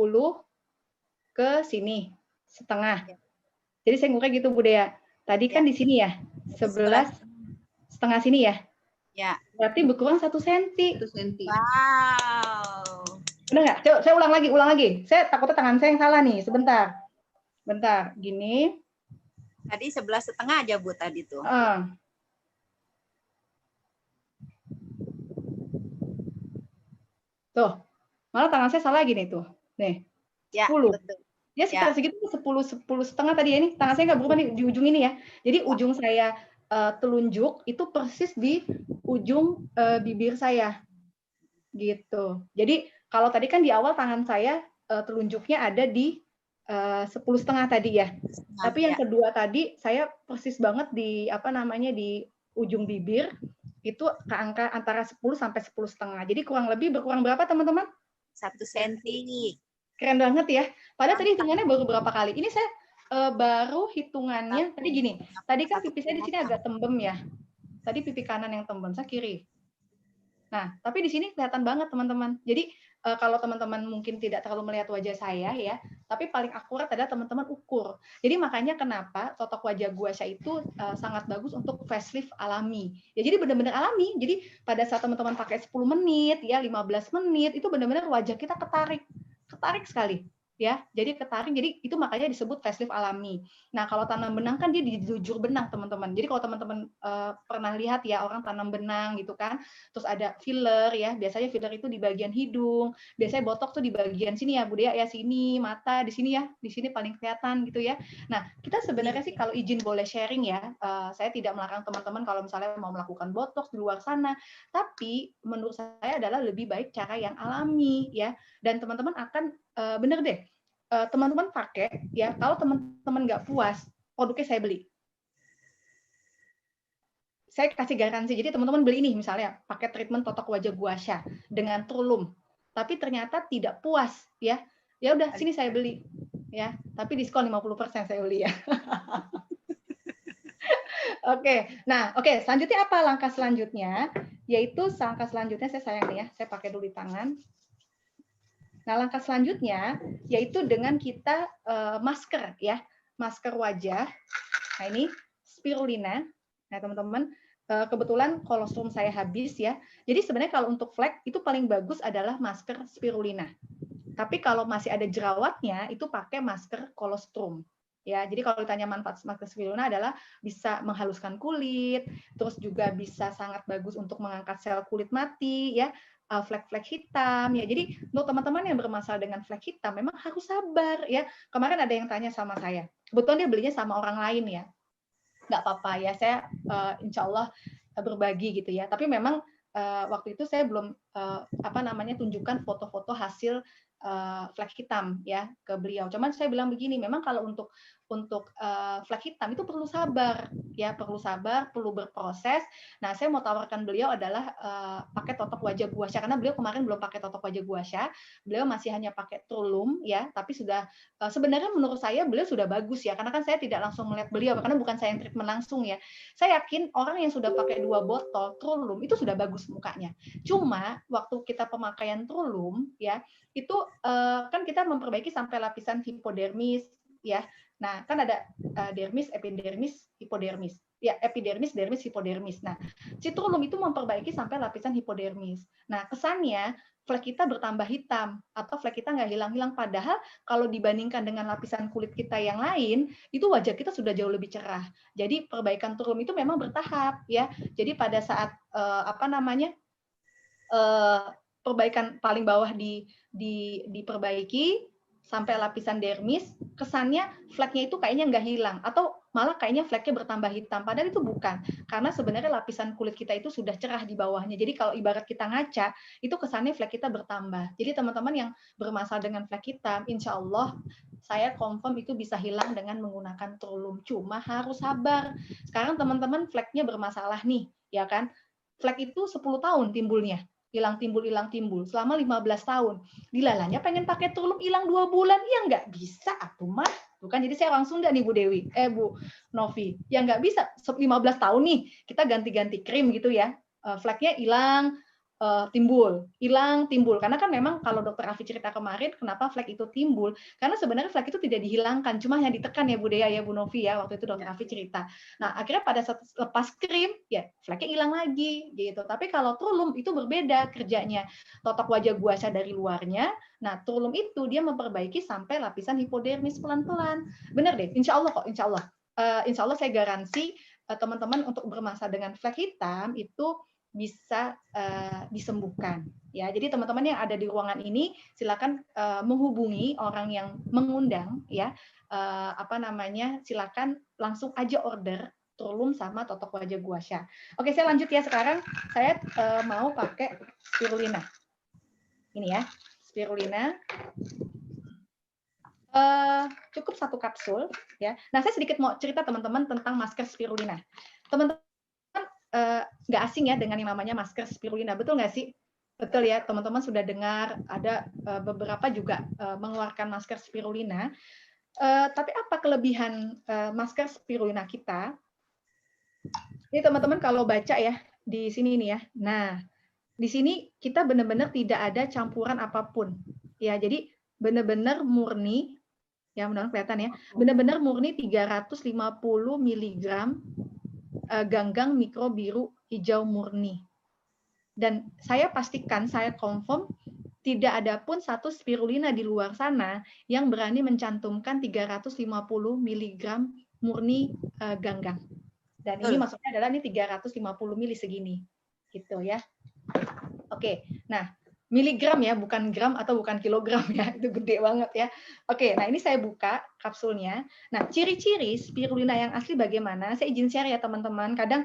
ke sini, setengah. Jadi saya ngukur gitu Bu Dea. Tadi kan di sini ya, 11 setengah sini ya. Ya. Berarti berkurang 1 senti. 1 senti. Wow. Benar nggak? Coba saya ulang lagi. Saya takutnya tangan saya yang salah nih. Sebentar. Bentar, gini. Tadi 11,5 aja Bu tadi tuh. Tuh. Malah tangan saya salah gini tuh. Nih. Ya, 10. betul. Ya sekitar segitu 10 setengah tadi ya ini. Tangan saya nggak berubah nih di ujung ini ya. Jadi ujung saya telunjuk itu persis di ujung bibir saya. Gitu. Jadi kalau tadi kan di awal tangan saya telunjuknya ada di 10,5 tadi ya. Tapi yang kedua tadi saya persis banget di apa namanya di ujung bibir itu ke angka antara 10 sampai 10,5. Jadi kurang lebih berkurang berapa teman-teman? 1 senti. Keren banget ya. Padahal tadi hitungannya baru berapa kali. Ini saya baru hitungannya tadi gini. Tadi kan pipi saya di sini agak tembem ya. Tadi pipi kanan yang tembem, saya kiri. Nah, tapi di sini kelihatan banget teman-teman. Jadi kalau teman-teman mungkin tidak terlalu melihat wajah saya ya, tapi paling akurat adalah teman-teman ukur. Jadi makanya kenapa totok wajah guasha itu sangat bagus untuk facelift alami. Ya jadi benar-benar alami. Jadi pada saat teman-teman pakai 10 menit ya, 15 menit itu benar-benar wajah kita ketarik sekali. ya, jadi ketaring, jadi itu makanya disebut facelift alami. Nah, kalau tanam benang kan dia di jujur benang, teman-teman. Jadi kalau teman-teman pernah lihat ya orang tanam benang gitu kan, terus ada filler ya, biasanya filler itu di bagian hidung, biasanya botok tuh di bagian sini ya, Bu Dea ya, sini, mata, di sini ya, di sini paling kelihatan gitu ya. Nah, kita sebenarnya sih kalau izin boleh sharing ya, saya tidak melarang teman-teman kalau misalnya mau melakukan botox di luar sana, tapi menurut saya adalah lebih baik cara yang alami ya, dan teman-teman akan bener deh, teman-teman pakai ya. Kalau teman-teman nggak puas, produknya saya beli. Saya kasih garansi. Jadi teman-teman beli ini misalnya pakai treatment totok wajah guasha dengan Trulum, tapi ternyata tidak puas ya. Ya udah sini saya beli ya, tapi diskon 50% saya beli ya. Oke. Nah, oke, selanjutnya apa langkah selanjutnya? Yaitu langkah selanjutnya saya sayang nih ya, saya pakai dulu di tangan. Nah, langkah selanjutnya yaitu dengan kita masker ya, masker wajah. Nah, ini spirulina. Nah, teman-teman, kebetulan kolostrum saya habis ya. Jadi sebenarnya kalau untuk flek itu paling bagus adalah masker spirulina. Tapi kalau masih ada jerawatnya itu pakai masker kolostrum. Ya, jadi kalau ditanya manfaat masker spirulina adalah bisa menghaluskan kulit, terus juga bisa sangat bagus untuk mengangkat sel kulit mati ya, flek-flek hitam ya. Jadi untuk teman-teman yang bermasalah dengan flek hitam memang harus sabar ya. Kemarin ada yang tanya sama saya, kebetulan dia belinya sama orang lain ya. Nggak apa-apa ya, saya insya Allah berbagi gitu ya. Tapi memang waktu itu saya belum tunjukkan foto-foto hasil flek hitam ya ke beliau. Cuman saya bilang begini, memang kalau untuk flek hitam itu perlu sabar ya, perlu sabar, perlu berproses. Nah, saya mau tawarkan beliau adalah pakai totok wajah guasha, karena beliau kemarin belum pakai totok wajah guasha, beliau masih hanya pakai Trulum ya, tapi sudah sebenarnya menurut saya beliau sudah bagus ya, karena kan saya tidak langsung melihat beliau karena bukan saya yang treatment langsung ya. Saya yakin orang yang sudah pakai 2 botol Trulum itu sudah bagus mukanya. Cuma waktu kita pemakaian Trulum ya, itu kan kita memperbaiki sampai lapisan hipodermis ya. Nah, kan ada dermis, epidermis, hipodermis. Ya, epidermis, dermis, hipodermis. Nah, si Trulum itu memperbaiki sampai lapisan hipodermis. Nah, kesannya flek kita bertambah hitam atau flek kita nggak hilang-hilang. Padahal kalau dibandingkan dengan lapisan kulit kita yang lain, itu wajah kita sudah jauh lebih cerah. Jadi perbaikan Trulum itu memang bertahap ya. Jadi pada saat perbaikan paling bawah diperbaiki sampai lapisan dermis, kesannya fleknya itu kayaknya nggak hilang, atau malah kayaknya fleknya bertambah hitam, padahal itu bukan, karena sebenarnya lapisan kulit kita itu sudah cerah di bawahnya. Jadi kalau ibarat kita ngaca, itu kesannya flek kita bertambah. Jadi teman-teman yang bermasalah dengan flek hitam, insya Allah saya confirm itu bisa hilang dengan menggunakan Trulum, cuma harus sabar. Sekarang teman-teman fleknya bermasalah nih, ya kan? Flek itu 10 tahun timbulnya. Hilang timbul selama 15 tahun. Dilalanya pengen pakai Trulum hilang 2 bulan, ya nggak bisa atuh mah. Bukan, jadi saya orang Sunda nih Bu Dewi, Bu Novi. Ya nggak bisa, 15 tahun nih kita ganti-ganti krim gitu ya. Fleknya hilang, hilang, timbul. Karena kan memang kalau Dokter Afi cerita kemarin, kenapa flek itu timbul? Karena sebenarnya flek itu tidak dihilangkan, cuma yang ditekan ya Bu Dea ya Bu Novi ya, waktu itu Dokter Afi cerita. Nah, akhirnya pada saat lepas krim, ya fleknya hilang lagi gitu. Tapi kalau Trulum itu berbeda kerjanya. Totok wajah guasha dari luarnya, nah Trulum itu dia memperbaiki sampai lapisan hipodermis pelan-pelan. Bener deh, insya Allah kok, insya Allah. Insya Allah saya garansi teman-teman untuk bermasalah dengan flek hitam itu bisa disembuhkan ya. Jadi teman-teman yang ada di ruangan ini silakan menghubungi orang yang mengundang ya, silakan langsung aja order Trulum sama totok wajah guasha. Oke, saya lanjut ya. Sekarang saya mau pakai spirulina ini ya, spirulina cukup 1 kapsul ya. Nah, saya sedikit mau cerita teman-teman tentang masker spirulina. Teman-teman nggak asing ya dengan yang namanya masker spirulina, betul nggak sih? Betul ya, teman-teman sudah dengar ada beberapa juga mengeluarkan masker spirulina. Tapi apa kelebihan masker spirulina kita? Ini teman-teman kalau baca ya di sini nih ya. Nah, di sini kita benar-benar tidak ada campuran apapun. Ya, jadi benar-benar murni, ya mudah-mudahan kelihatan ya, benar-benar murni 350 mg ganggang mikro biru hijau murni. Dan saya pastikan, saya confirm tidak ada pun satu spirulina di luar sana yang berani mencantumkan 350 mg murni ganggang. Dan ini maksudnya adalah ini 350 mili segini. Gitu ya. Oke. Nah, miligram ya, bukan gram atau bukan kilogram ya. Itu gede banget ya. Oke, nah ini saya buka kapsulnya. Nah, ciri-ciri spirulina yang asli bagaimana? Saya izin share ya teman-teman. Kadang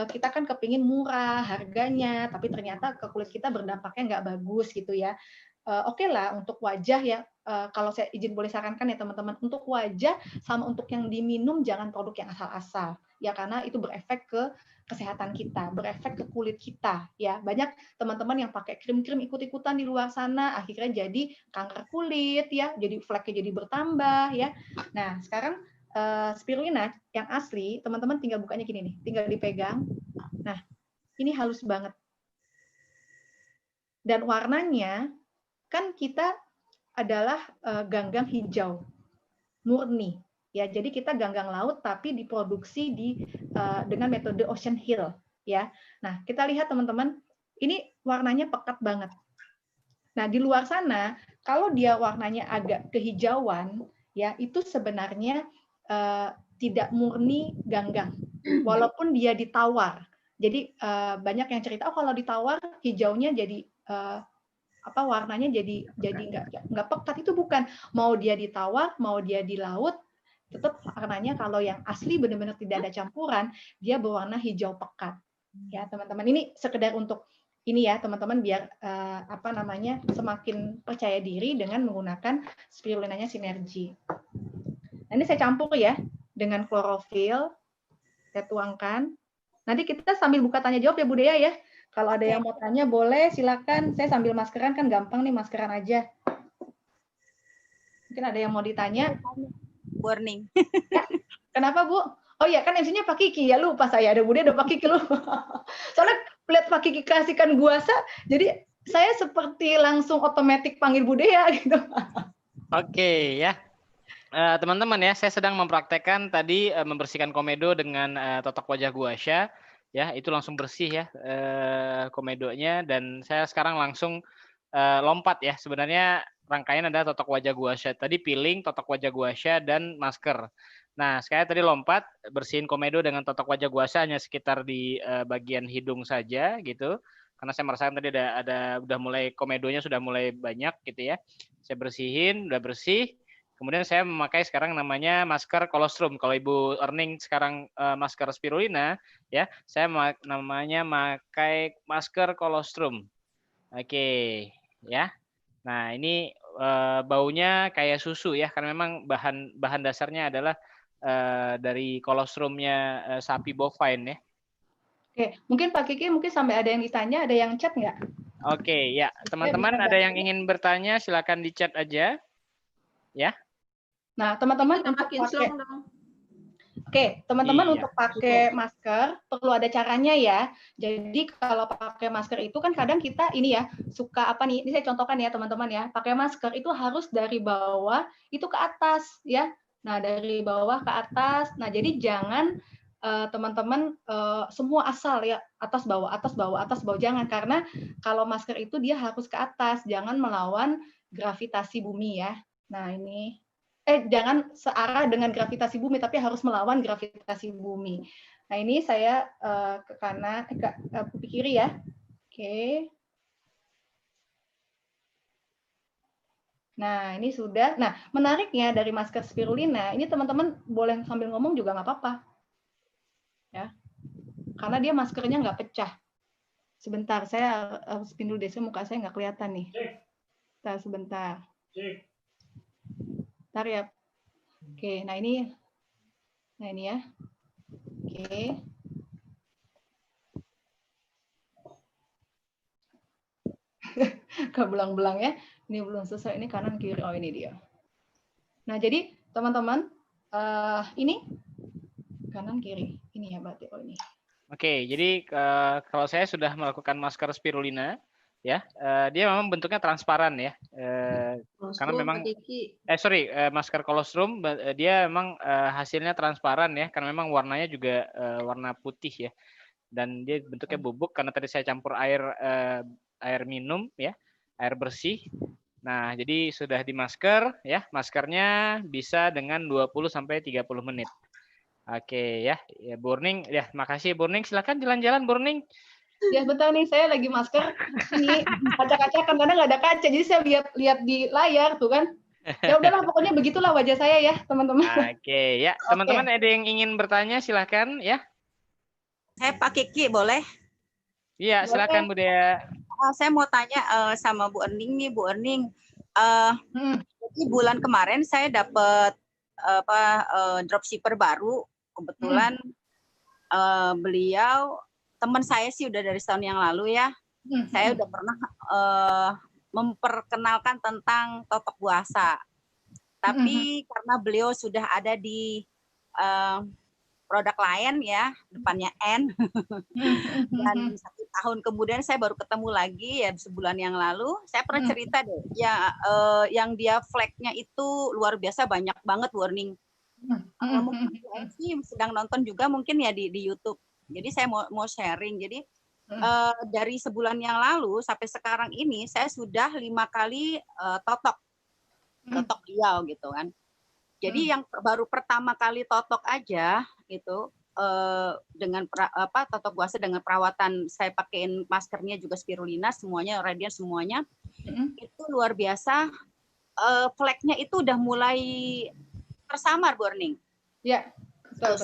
kita kan kepingin murah harganya, tapi ternyata ke kulit kita berdampaknya nggak bagus gitu ya. Oke lah untuk wajah ya, kalau saya izin boleh sarankan ya teman-teman, untuk wajah sama untuk yang diminum jangan produk yang asal-asal ya, karena itu berefek ke kesehatan kita, berefek ke kulit kita ya. Banyak teman-teman yang pakai krim-krim ikut-ikutan di luar sana, akhirnya jadi kanker kulit ya, jadi fleknya jadi bertambah ya. Nah sekarang spirulina yang asli, teman-teman tinggal bukanya gini nih, tinggal dipegang. Nah ini halus banget. Dan warnanya kan kita adalah ganggang hijau murni ya, jadi kita ganggang laut tapi diproduksi dengan metode Ocean Hill ya. Nah kita lihat teman-teman, ini warnanya pekat banget. Nah di luar sana kalau dia warnanya agak kehijauan ya, itu sebenarnya tidak murni ganggang walaupun dia ditawar. Jadi banyak yang cerita, oh kalau ditawar hijaunya jadi warnanya jadi nggak pekat. Itu bukan, mau dia ditawar mau dia di laut tetap warnanya kalau yang asli benar-benar tidak ada campuran dia berwarna hijau pekat ya teman-teman. Ini sekedar untuk ini ya teman-teman, biar semakin percaya diri dengan menggunakan spirulinanya Sinergi. Nah, ini saya campur ya dengan klorofil, saya tuangkan. Nanti kita sambil buka tanya jawab ya Bu Dea ya. Kalau ada yang mau tanya boleh, silakan. Saya sambil maskeran kan gampang nih, maskeran aja. Mungkin ada yang mau ditanya. Warning. Ya, kenapa Bu? Oh iya kan MC-nya Pak Kiki ya, lupa saya, ada Bude ada Pak Kiki lupa. Soalnya lihat Pak Kiki kasihkan guasa, jadi saya seperti langsung otomatis panggil Bude ya gitu. Oke ya. Teman-teman ya, saya sedang mempraktekkan tadi membersihkan komedo dengan totok wajah guasha. Ya, itu langsung bersih ya komedonya, dan saya sekarang langsung lompat ya. Sebenarnya rangkaian ada totok wajah guasha. Tadi peeling, totok wajah guasha, dan masker. Nah, saya tadi lompat bersihin komedo dengan totok wajah guasha hanya sekitar di bagian hidung saja gitu. Karena saya merasakan tadi udah mulai komedonya sudah mulai banyak gitu ya. Saya bersihin, udah bersih. Kemudian saya memakai sekarang namanya masker colostrum. Kalau Ibu Erning sekarang masker spirulina, ya, saya namanya pakai masker colostrum. Oke, ya. Nah, ini baunya kayak susu ya, karena memang bahan dasarnya adalah dari colostrumnya sapi bovine ya. Oke, mungkin Pak Kiki mungkin sampai ada yang ditanya, ada yang chat nggak? Oke, ya, teman-teman ada yang ingin bertanya, silakan di chat aja, ya. Nah, teman-teman untuk pakai, oke, teman-teman untuk pakai masker perlu ada caranya ya. Jadi kalau pakai masker itu kan kadang kita ini ya suka apa nih? Ini saya contohkan ya teman-teman ya. Pakai masker itu harus dari bawah itu ke atas ya. Nah dari bawah ke atas. Nah jadi jangan teman-teman semua asal ya, atas bawah atas bawah atas bawah, jangan, karena kalau masker itu dia harus ke atas, jangan melawan gravitasi bumi ya. Nah ini jangan searah dengan gravitasi bumi, tapi harus melawan gravitasi bumi. Nah ini saya ke kanan, ke kiri ya. Oke. Nah ini sudah. Nah menariknya dari masker spirulina, ini teman-teman boleh sambil ngomong juga nggak apa-apa. Ya, karena dia maskernya nggak pecah. Sebentar, saya spin dulu deh, muka saya nggak kelihatan nih. Sebentar. Bentar ya. Oke, nah ini ya. Oke. Kebelang-belang ya. Ini belum selesai, ini kanan kiri. Oh ini dia. Nah jadi teman-teman, ini kanan kiri. Ini ya berarti. Oh ini. Oke, jadi kalau saya sudah melakukan masker spirulina, ya, dia memang bentuknya transparan ya, karena memang masker colostrum dia memang hasilnya transparan ya, karena memang warnanya juga warna putih ya, dan dia bentuknya bubuk karena tadi saya campur air minum ya, air bersih. Nah, jadi sudah di masker ya. Maskernya bisa dengan 20 sampai 30 menit. Oke ya. Ya Burning, ya makasih Burning. Silakan jalan-jalan Burning. Ya betul nih, saya lagi masker ini kaca-kaca kan karena nggak ada kaca, jadi saya lihat di layar tuh kan. Ya udahlah, pokoknya begitulah wajah saya ya teman-teman. Oke ya, teman-teman ada yang ingin bertanya silakan ya. Saya Pak Kiki boleh? Iya silakan Bu Dea. Saya mau tanya sama Bu Erning nih, Bu Erning. Jadi bulan kemarin saya dapat dropshipper baru. Kebetulan beliau teman saya sih udah dari tahun yang lalu ya. Saya udah pernah memperkenalkan tentang totok buasa. Tapi karena beliau sudah ada di produk lain ya, depannya N. Dan 1 tahun kemudian saya baru ketemu lagi ya sebulan yang lalu. Saya pernah cerita deh, ya yang dia flagnya itu luar biasa banyak banget warning. Mungkin sih sedang nonton juga mungkin ya di YouTube. Jadi saya mau sharing. Jadi dari sebulan yang lalu sampai sekarang ini saya sudah 5 kali totok beliau gitu kan. Jadi yang baru pertama kali totok aja gitu dengan totok buasa dengan perawatan saya pakein maskernya juga spirulina semuanya radian semuanya itu luar biasa. Flagnya itu udah mulai tersamar Burning. Ya, betul.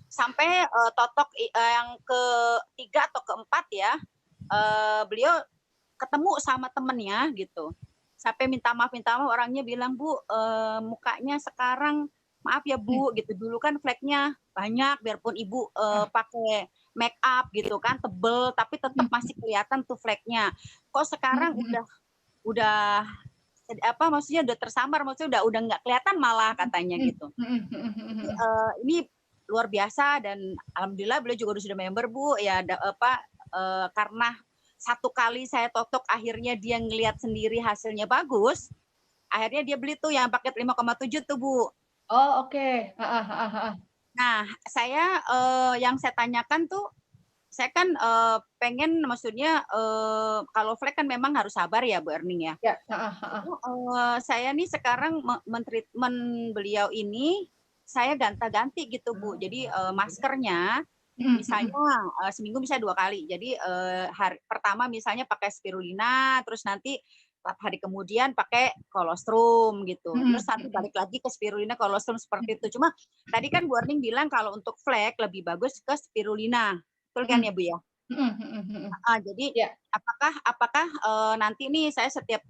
Sampai totok yang ke-3 atau ke-4 ya, beliau ketemu sama temennya gitu. Sampai minta maaf orangnya bilang, Bu, mukanya sekarang maaf ya Bu, gitu. Dulu kan flagnya banyak, biarpun Ibu pakai make up gitu kan, tebel, tapi tetap masih kelihatan tuh flagnya. Kok sekarang udah maksudnya udah tersamar, maksudnya udah nggak kelihatan malah katanya gitu. Ini luar biasa dan alhamdulillah beliau juga sudah member Bu ya karena 1 kali saya totok akhirnya dia ngelihat sendiri hasilnya bagus, akhirnya dia beli tuh yang paket 5,7 tuh Bu. Oh oke. Nah saya yang saya tanyakan tuh saya kan pengen maksudnya kalau flag kan memang harus sabar ya Bu Erning ya. Saya nih sekarang mentreatment beliau ini saya ganti gitu Bu. Jadi maskernya misalnya seminggu bisa 2 kali. Jadi hari pertama misalnya pakai spirulina, terus nanti 4 hari kemudian pakai kolostrum gitu. Terus nanti balik lagi ke spirulina, kolostrum seperti itu. Cuma tadi kan Bu Erning bilang kalau untuk flag lebih bagus ke spirulina. Betul kan ya Bu ya? Jadi apakah nanti nih saya setiap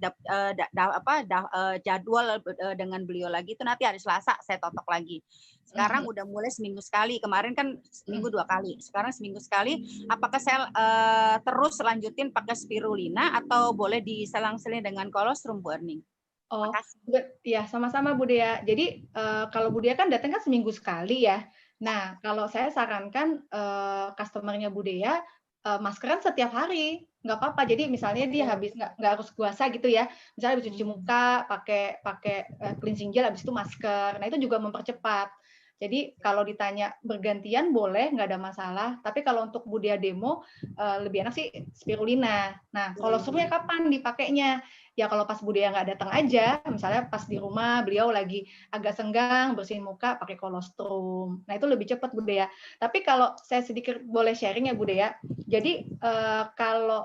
jadwal dengan beliau lagi itu nanti hari Selasa saya totok lagi. Sekarang udah mulai seminggu sekali. Kemarin kan seminggu 2 kali. Sekarang seminggu sekali. Apakah saya terus lanjutin pakai spirulina atau boleh diselang-seling dengan kolostrum Bu Erning? Oh, ya sama-sama Bu Dea. Jadi kalau Bu Dea kan datang kan seminggu sekali ya. Nah, kalau saya sarankan customer-nya Bu Dea maskeran setiap hari, nggak apa-apa. Jadi misalnya dia habis nggak harus puasa gitu ya. Misalnya habis cuci muka pakai cleansing gel, habis itu masker. Nah itu juga mempercepat. Jadi kalau ditanya bergantian boleh, nggak ada masalah. Tapi kalau untuk Bu Dea demo lebih enak sih spirulina. Nah kolostrumnya kapan dipakainya? Ya kalau pas Bu Dea nggak datang aja, misalnya pas di rumah beliau lagi agak senggang bersihin muka pakai kolostrum. Nah itu lebih cepat Bu Dea. Tapi kalau saya sedikit boleh sharing ya Bu Dea. Jadi kalau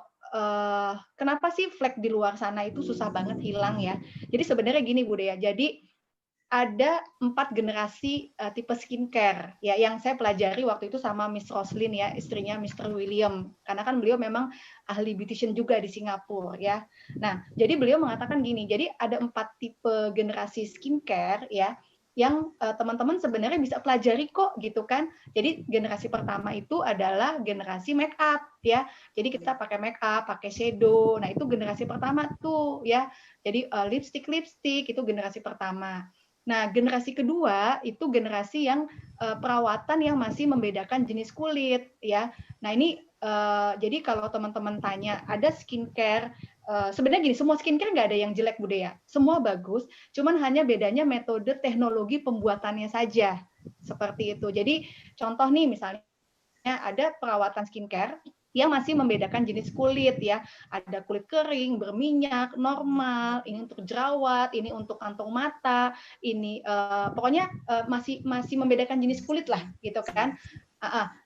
kenapa sih flek di luar sana itu susah banget hilang ya? Jadi sebenarnya gini Bu Dea. Jadi ada 4 generasi tipe skincare ya yang saya pelajari waktu itu sama Miss Roslyn ya, istrinya Mr. William. Karena kan beliau memang ahli beautician juga di Singapura ya. Nah, jadi beliau mengatakan gini, jadi ada 4 tipe generasi skincare ya yang teman-teman sebenarnya bisa pelajari kok gitu kan. Jadi generasi pertama itu adalah generasi make up ya. Jadi kita pakai make up, pakai shadow. Nah, itu generasi pertama tuh ya. Jadi lipstick itu generasi pertama. Nah, generasi kedua itu generasi yang perawatan yang masih membedakan jenis kulit ya. Nah, ini jadi kalau teman-teman tanya ada skincare sebenarnya gini, semua skincare nggak ada yang jelek Bu Dea. Semua bagus, cuman hanya bedanya metode teknologi pembuatannya saja. Seperti itu. Jadi contoh nih misalnya ada perawatan skincare yang masih membedakan jenis kulit ya. Ada kulit kering, berminyak, normal, ini untuk jerawat, ini untuk kantong mata, ini pokoknya masih membedakan jenis kulit lah gitu kan.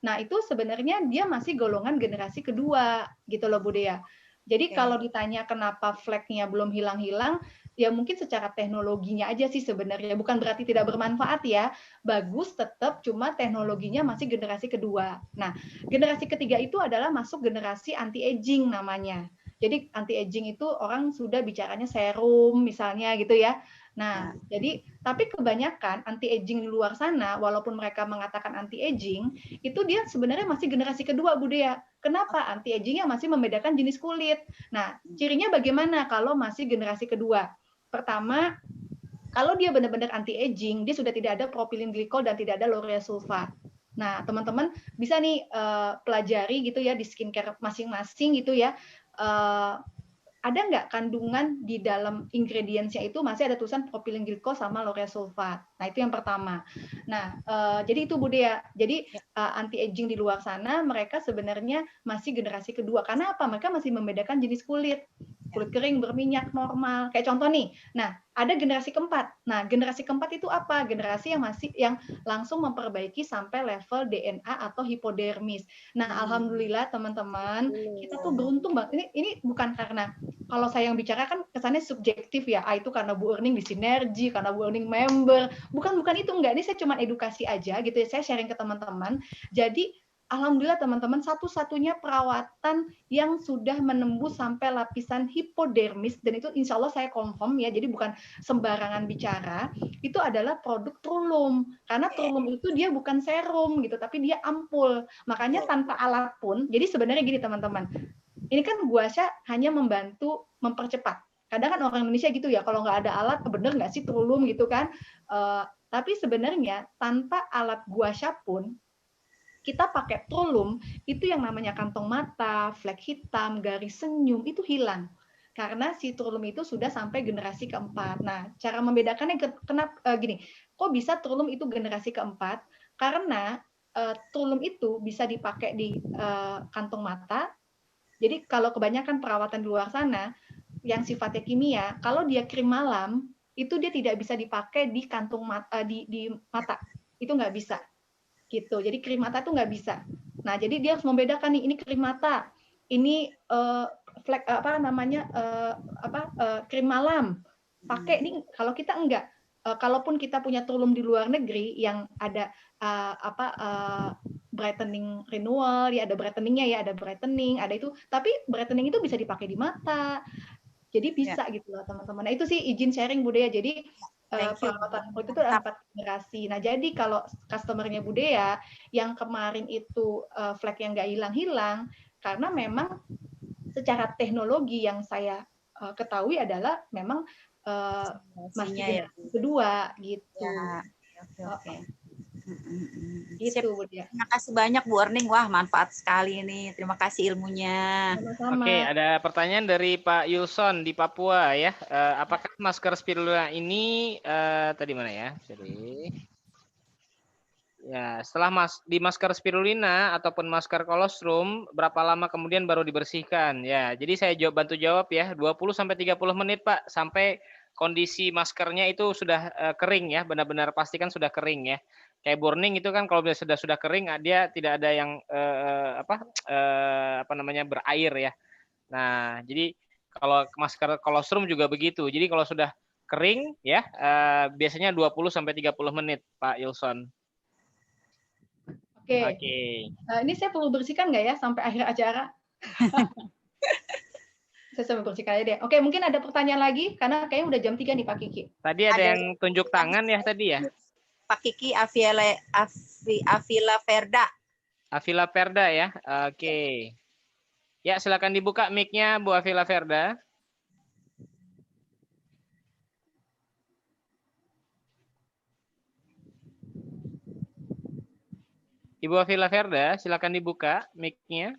Nah itu sebenarnya dia masih golongan generasi kedua gitu loh Bu Dea. Jadi kalau ditanya kenapa fleknya belum hilang-hilang, ya mungkin secara teknologinya aja sih sebenarnya. Bukan berarti tidak bermanfaat ya. Bagus tetap, cuma teknologinya masih generasi kedua. Nah, generasi ketiga itu adalah masuk generasi anti-aging namanya. Jadi anti-aging itu orang sudah bicaranya serum misalnya gitu ya. Nah, jadi tapi kebanyakan anti-aging di luar sana, walaupun mereka mengatakan anti-aging, itu dia sebenarnya masih generasi kedua, Bu Dea. Kenapa? Anti-agingnya masih membedakan jenis kulit. Nah, cirinya bagaimana kalau masih generasi kedua? Pertama, kalau dia benar-benar anti-aging, dia sudah tidak ada propilin glikol dan tidak ada lauryl sulfat. Nah, teman-teman bisa nih pelajari gitu ya di skincare masing-masing gitu ya. Ada nggak kandungan di dalam ingredients-nya itu masih ada tulisan propilin glikol sama lauryl sulfat. Nah, itu yang pertama. Nah, jadi itu Bu Dea. Jadi anti-aging di luar sana mereka sebenarnya masih generasi kedua. Karena apa? Mereka masih membedakan jenis kulit. Kulit kering, berminyak, normal. Kayak contoh nih. Nah, ada generasi keempat. Nah, generasi keempat itu apa? Generasi yang langsung memperbaiki sampai level DNA atau hipodermis. Nah, alhamdulillah teman-teman, kita tuh beruntung banget. Ini bukan karena kalau saya yang bicara kan kesannya subjektif ya. Itu karena Bu Erning di Sinergi, karena Bu Erning member. Bukan itu enggak. Ini saya cuma edukasi aja gitu ya. Saya sharing ke teman-teman. Jadi alhamdulillah teman-teman, satu-satunya perawatan yang sudah menembus sampai lapisan hipodermis, dan itu insya Allah saya confirm ya, jadi bukan sembarangan bicara, itu adalah produk Trulum. Karena Trulum itu dia bukan serum gitu, tapi dia ampul. Makanya tanpa alat pun, jadi sebenarnya gini teman-teman, ini kan guasha hanya membantu mempercepat. Kadang kan orang Indonesia gitu ya, kalau nggak ada alat, bener nggak sih Trulum gitu kan? Tapi sebenarnya tanpa alat guasha pun, kita pakai Trulum, itu yang namanya kantong mata, flek hitam, garis senyum, itu hilang. Karena si Trulum itu sudah sampai generasi keempat. Nah, cara membedakannya kenapa gini, kok bisa Trulum itu generasi keempat? Karena Trulum itu bisa dipakai di kantong mata. Jadi kalau kebanyakan perawatan di luar sana, yang sifatnya kimia, kalau dia krim malam, itu dia tidak bisa dipakai di kantung mata, di mata. Itu nggak bisa. Gitu. Jadi krim mata tuh nggak bisa. Nah, jadi dia harus membedakan nih, ini krim mata, ini flek apa namanya krim malam. Pakai nih. Kalau kita enggak, kalaupun kita punya Trulum di luar negeri yang ada brightening renewal, ya ada brightening-nya ya, ada brightening, ada itu. Tapi brightening itu bisa dipakai di mata. Jadi bisa gitu loh teman-teman. Nah, itu sih izin sharing Bu Dea. Jadi perawatan kulit itu ada 4 generasi. Nah, jadi kalau customer-nya Bu Dea yang kemarin itu flek yang nggak hilang-hilang, karena memang secara teknologi yang saya ketahui adalah memang masih generasi kedua gitu. Ya, oke. Gitu Bu Dea. Terima kasih banyak Bu Erning. Wah, manfaat sekali ini. Terima kasih ilmunya. Sama-sama. Oke, ada pertanyaan dari Pak Yulson di Papua ya. Apakah masker spirulina ini tadi mana ya? Jadi ya, setelah di masker spirulina ataupun masker kolostrum, berapa lama kemudian baru dibersihkan? Ya, jadi saya bantu jawab ya, 20 sampai 30 menit Pak, sampai kondisi maskernya itu sudah kering ya, benar-benar pastikan sudah kering ya. Kayak burning itu kan kalau sudah kering, dia tidak ada yang berair ya. Nah, jadi kalau masker kolostrum juga begitu. Jadi kalau sudah kering ya, biasanya 20 sampai 30 menit Pak Yulson. Oke. Ini saya perlu bersihkan nggak ya sampai akhir acara? Saya sampai bersihkan aja deh. Oke, mungkin ada pertanyaan lagi karena kayaknya udah jam 3 nih Pak Kiki. Tadi ada yang tunjuk tangan ya tadi ya? Pak Kiki Avila Verda. Avila Verda ya. Oke. Ya, silakan dibuka mic-nya Bu Avila Verda. Ibu Avila Verda, silakan dibuka mic-nya.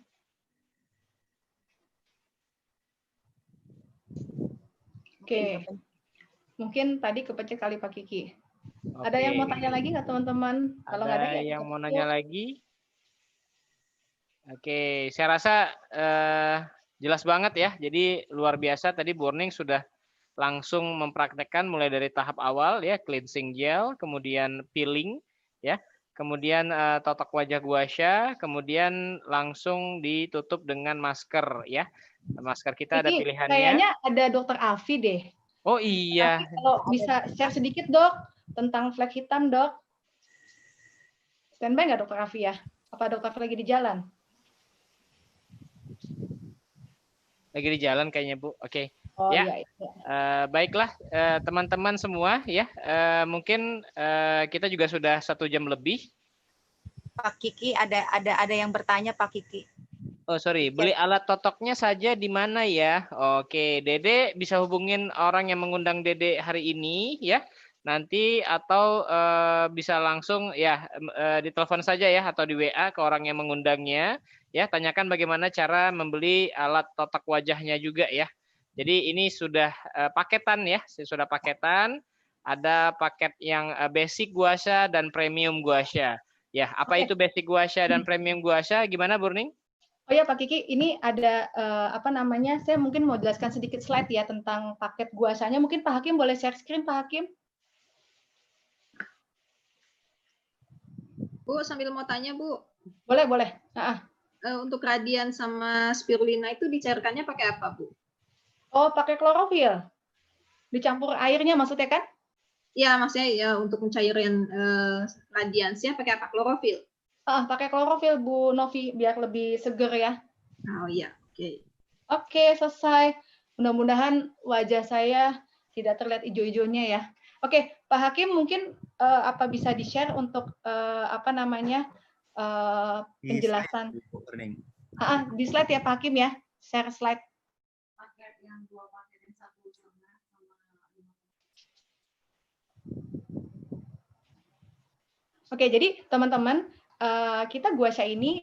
Oke. Mungkin tadi kepencet kali Pak Kiki. Oke. Ada yang mau tanya lagi nggak teman-teman? Kalau nggak ada yang mau nanya lagi? Oke, saya rasa jelas banget ya. Jadi luar biasa tadi Bu Orning sudah langsung mempraktekkan mulai dari tahap awal ya, cleansing gel, kemudian peeling ya, kemudian totok wajah guasha, kemudian langsung ditutup dengan masker ya. Masker kita ada Ini pilihannya. kayaknya ada Dokter Afi deh. Oh Afi, iya. kalau bisa share sedikit dok tentang flek hitam dok. Standby nggak Dokter Afi ya? Apa Dokter Afi lagi di jalan? Lagi di jalan kayaknya Bu. Oke. Oh Ya. iya. Baiklah teman-teman semua ya. Mungkin kita juga sudah 1 jam lebih. Pak Kiki ada yang bertanya Pak Kiki. Oh sorry, beli alat totoknya saja di mana ya? Oke, Dede bisa hubungin orang yang mengundang Dede hari ini ya. Nanti atau bisa langsung ya ditelepon saja ya atau di WA ke orang yang mengundangnya ya. Tanyakan bagaimana cara membeli alat totok wajahnya juga ya. Jadi ini sudah paketan ya, sudah paketan. Ada paket yang basic guasha dan premium guasha. Ya, apa itu basic guasha dan premium guasha? Gimana Burning? Oh ya Pak Kiki, ini ada apa namanya? Saya mungkin mau jelaskan sedikit slide ya tentang paket guasanya. Mungkin Pak Hakim boleh share screen Pak Hakim? Bu, sambil mau tanya Bu. Boleh, boleh. Untuk radian sama spirulina itu dicairkannya pakai apa Bu? Oh, pakai klorofil. Dicampur airnya maksudnya kan? Ya, maksudnya ya untuk mencairin radiansnya pakai apa? Klorofil? Pakai klorofil Bu Novi, biar lebih seger ya. Oh iya, oke. Oke, selesai. Mudah-mudahan wajah saya tidak terlihat hijau-hijaunya ya. Oke, Pak Hakim mungkin apa bisa di-share untuk apa namanya penjelasan? Di slide ya Pak Hakim ya, share slide. Oke, jadi teman-teman kita guasha ini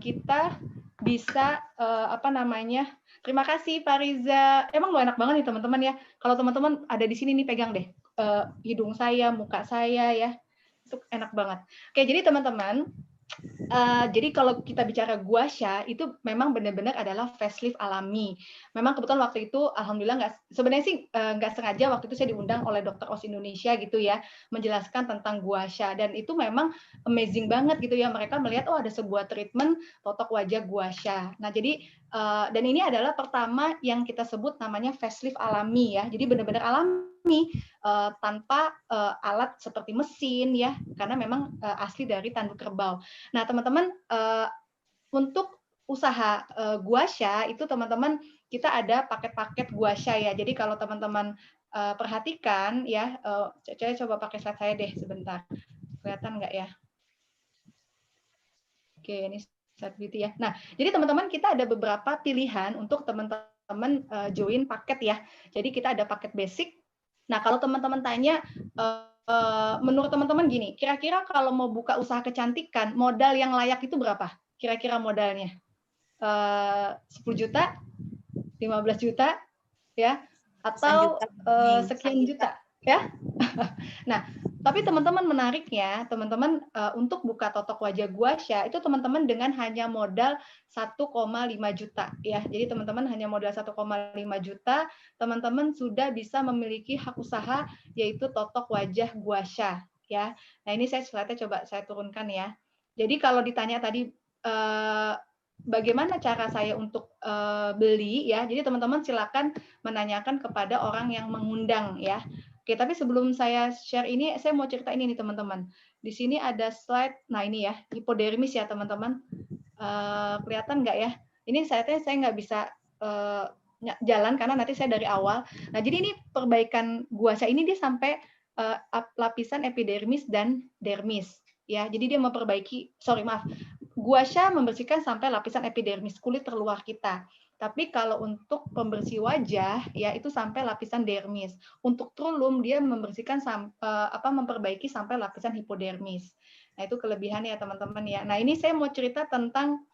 kita bisa apa namanya? Terima kasih Pak Riza. Emang lo enak banget nih teman-teman ya. Kalau teman-teman ada di sini nih pegang deh hidung saya, muka saya ya. Itu enak banget. Oke, jadi teman-teman jadi kalau kita bicara guasha itu memang benar-benar adalah facelift alami. Memang kebetulan waktu itu alhamdulillah sebenarnya sih nggak sengaja waktu itu saya diundang oleh Dokter Os Indonesia gitu ya menjelaskan tentang guasha dan itu memang amazing banget gitu ya mereka melihat oh ada sebuah treatment totok wajah guasha. Nah jadi dan ini adalah pertama yang kita sebut namanya facelift alami ya. Jadi benar-benar alami tanpa alat seperti mesin ya karena memang asli dari tanduk kerbau. Nah teman-teman untuk usaha guasha itu teman-teman kita ada paket-paket guasha ya. Jadi kalau teman-teman perhatikan ya, saya coba pakai slide saya deh sebentar. Kelihatan nggak ya? Oke, ini slide beauty ya. Nah, jadi teman-teman kita ada beberapa pilihan untuk teman-teman join paket ya. Jadi kita ada paket basic. Nah, kalau teman-teman tanya menurut teman-teman gini, kira-kira kalau mau buka usaha kecantikan, modal yang layak itu berapa? Kira-kira modalnya? 10 juta? 15 juta? Ya? Atau sekian juta? Ya? Nah, tapi teman-teman menariknya, teman-teman untuk buka totok wajah guasha itu teman-teman dengan hanya modal 1,5 juta ya. Jadi teman-teman hanya modal 1,5 juta, teman-teman sudah bisa memiliki hak usaha yaitu totok wajah guasha ya. Nah, ini saya slide-nya coba saya turunkan ya. Jadi kalau ditanya tadi bagaimana cara saya untuk beli ya. Jadi teman-teman silakan menanyakan kepada orang yang mengundang ya. Oke, tapi sebelum saya share ini, saya mau cerita ini nih teman-teman. Di sini ada slide, nah ini ya, hipodermis ya teman-teman. Kelihatan nggak ya? Ini saya nggak bisa jalan karena nanti saya dari awal. Nah, jadi ini perbaikan guasha ini dia sampai lapisan epidermis dan dermis. Ya, jadi dia memperbaiki, guasha membersihkan sampai lapisan epidermis, kulit terluar kita. Tapi kalau untuk pembersih wajah ya itu sampai lapisan dermis. Untuk Trulum dia membersihkan memperbaiki sampai lapisan hipodermis. Nah, itu kelebihannya ya teman-teman ya. Nah, ini saya mau cerita tentang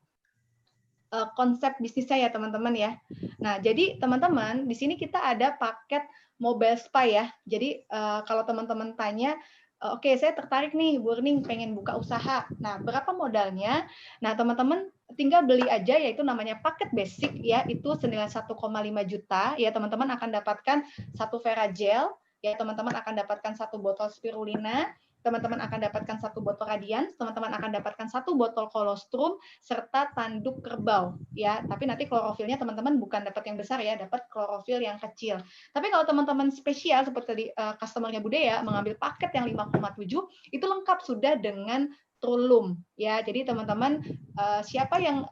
konsep bisnis saya teman-teman ya. Nah, jadi teman-teman di sini kita ada paket mobile spa ya. Jadi kalau teman-teman tanya oke, saya tertarik nih, Bu Erning pengen buka usaha. Nah, berapa modalnya? Nah, teman-teman tinggal beli aja, yaitu namanya paket basic ya, itu senilai 1,5 juta ya, teman-teman akan dapatkan 1 Veragel ya, teman-teman akan dapatkan 1 botol spirulina, teman-teman akan dapatkan 1 botol Radiance, teman-teman akan dapatkan 1 botol kolostrum serta tanduk kerbau ya. Tapi nanti klorofilnya teman-teman bukan dapat yang besar ya, dapat klorofil yang kecil. Tapi kalau teman-teman spesial seperti customernya Budaya mengambil paket yang 5,7 itu lengkap sudah dengan Trulum ya. Jadi teman-teman siapa yang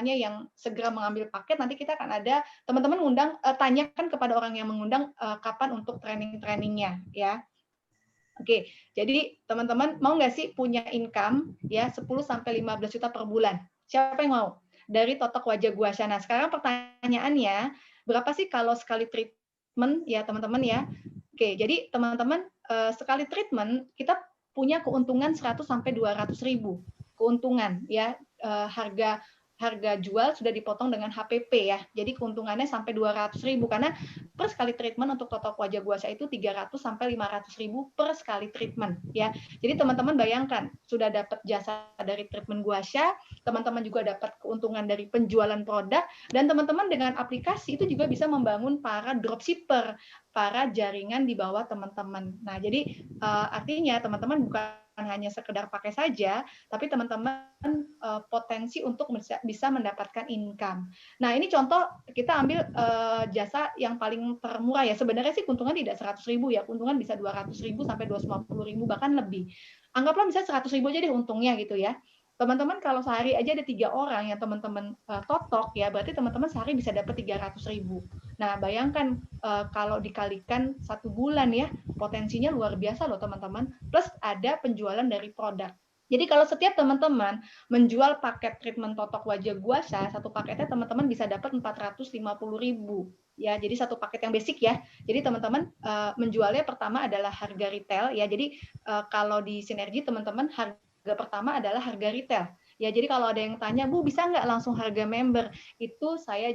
yang segera mengambil paket, nanti kita akan ada teman-teman undang, tanyakan kepada orang yang mengundang kapan untuk trainingnya ya. Oke, jadi teman-teman mau nggak sih punya income ya 10 sampai 15 juta per bulan? Siapa yang mau? Dari Totok Wajah Guasha. Nah, sekarang pertanyaannya, berapa sih kalau sekali treatment ya teman-teman ya? Oke, jadi teman-teman sekali treatment kita punya keuntungan 100 sampai 200 ribu keuntungan ya, harga jual sudah dipotong dengan HPP ya. Jadi keuntungannya sampai 200 ribu karena per sekali treatment untuk Totok Wajah Guasha itu 300 sampai 500 ribu per sekali treatment ya. Jadi teman-teman bayangkan sudah dapat jasa dari treatment Guasha, teman-teman juga dapat keuntungan dari penjualan produk, dan teman-teman dengan aplikasi itu juga bisa membangun para dropshipper, para jaringan di bawah teman-teman. Nah, jadi artinya teman-teman bukan hanya sekedar pakai saja, tapi teman-teman potensi untuk bisa mendapatkan income. Nah, ini contoh kita ambil jasa yang paling termurah ya. Sebenarnya sih keuntungan tidak 100 ribu ya, keuntungan bisa 200 ribu sampai 250 ribu bahkan lebih. Anggaplah misalnya 100 ribu aja deh untungnya gitu ya. Teman-teman kalau sehari aja ada 3 orang yang teman-teman totok ya, berarti teman-teman sehari bisa dapat 300 ribu. Nah, bayangkan kalau dikalikan 1 bulan ya, potensinya luar biasa loh teman-teman. Plus ada penjualan dari produk. Jadi kalau setiap teman-teman menjual paket treatment Totok Wajah Guasha, satu paketnya teman-teman bisa dapat 450 ribu. Ya, jadi satu paket yang basic ya. Jadi teman-teman menjualnya pertama adalah harga retail ya. Jadi kalau di Sinergi teman-teman harga pertama adalah harga retail. Ya, jadi kalau ada yang tanya, Bu, bisa nggak langsung harga member? Itu saya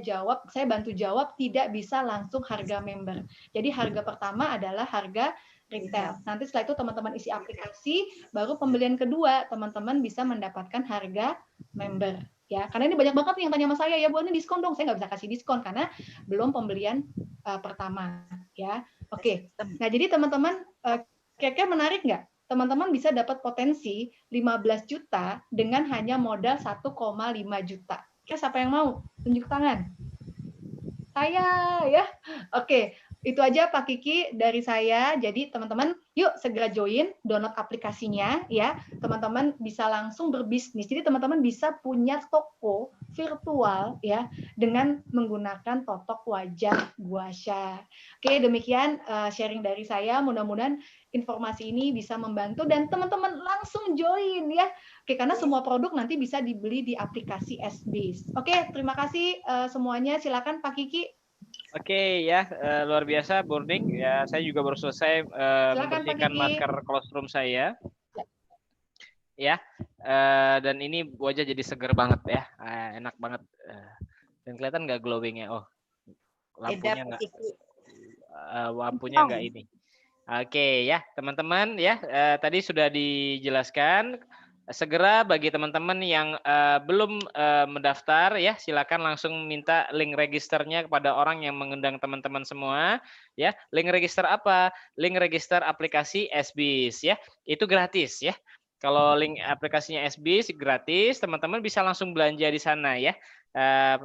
bantu jawab, tidak bisa langsung harga member. Jadi harga pertama adalah harga retail. Nanti setelah itu teman-teman isi aplikasi, baru pembelian kedua teman-teman bisa mendapatkan harga member. Ya, karena ini banyak banget nih yang tanya sama saya, ya Bu, ini diskon dong. Saya nggak bisa kasih diskon karena belum pembelian pertama. Ya, oke. Nah, jadi teman-teman, kira-kira menarik nggak? Teman-teman bisa dapat potensi 15 juta dengan hanya modal 1,5 juta. Kira siapa yang mau? Tunjuk tangan. Saya ya. Oke, itu aja Pak Kiki dari saya. Jadi teman-teman, yuk segera join, download aplikasinya ya. Teman-teman bisa langsung berbisnis. Jadi teman-teman bisa punya toko virtual ya dengan menggunakan Totok Wajah Guasha. Oke, demikian sharing dari saya. Mudah-mudahan informasi ini bisa membantu dan teman-teman langsung join ya. Oke, karena semua produk nanti bisa dibeli di aplikasi SBIS. Oke, terima kasih semuanya. Silakan Pak Kiki. Oke ya, luar biasa Burning. Ya, saya juga baru selesai membersihkan masker kolostrum saya. Ya, dan ini wajah jadi seger banget ya, enak banget. Dan kelihatan nggak glowing ya? Oh, lampunya nggak ini. Oke ya, teman-teman ya, tadi sudah dijelaskan. Segera bagi teman-teman yang belum mendaftar ya, silakan langsung minta link registernya kepada orang yang mengundang teman-teman semua ya. Link register apa? Link register aplikasi SBIS ya. Itu gratis ya. Kalau link aplikasinya SBIS gratis, teman-teman bisa langsung belanja di sana ya.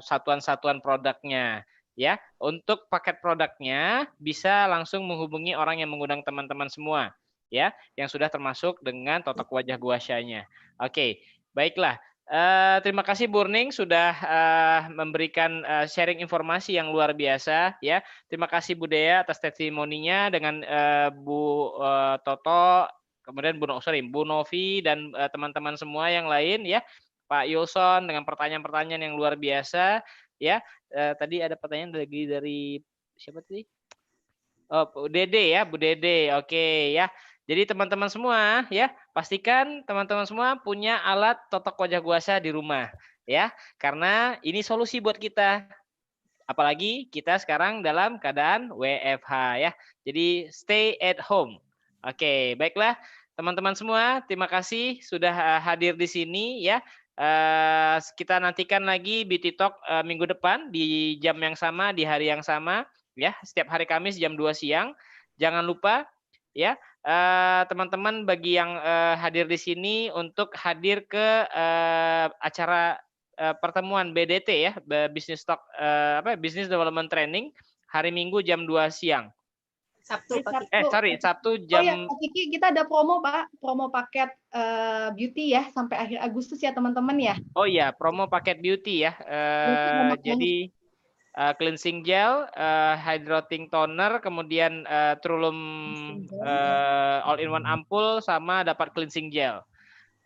Satuan-satuan produknya. Ya, untuk paket produknya bisa langsung menghubungi orang yang mengundang teman-teman semua, ya, yang sudah termasuk dengan Totok Wajah Guashanya. Oke, baiklah. Terima kasih Burning sudah memberikan sharing informasi yang luar biasa, ya. Terima kasih Budaya atas testimoninya dengan Bu Toto, kemudian Bu Novi dan teman-teman semua yang lain, ya. Pak Yulson dengan pertanyaan-pertanyaan yang luar biasa. Ya, tadi ada pertanyaan lagi dari siapa tadi? Oh, Bu Dede ya, Bu Dede. Oke ya. Jadi teman-teman semua ya, pastikan teman-teman semua punya alat Totok Wajah Guasha di rumah ya. Karena ini solusi buat kita. Apalagi kita sekarang dalam keadaan WFH ya. Jadi stay at home. Oke, baiklah teman-teman semua, terima kasih sudah hadir di sini ya. Kita nantikan lagi Beauty Talk minggu depan di jam yang sama, di hari yang sama, ya. Setiap hari Kamis jam 2 siang. Jangan lupa, ya, teman-teman bagi yang hadir di sini untuk hadir ke acara pertemuan BDT ya, Business Talk Business Development Training hari Minggu jam 2 siang. Sabtu, Pak. Sabtu Oh ya, jam Pak Kiki, kita ada promo, Pak. Promo paket beauty ya sampai akhir Agustus ya, teman-teman ya. Oh iya, promo paket beauty ya. Jadi cleansing gel, hydrating toner, kemudian Trulum all-in-one ampul, sama dapat cleansing gel.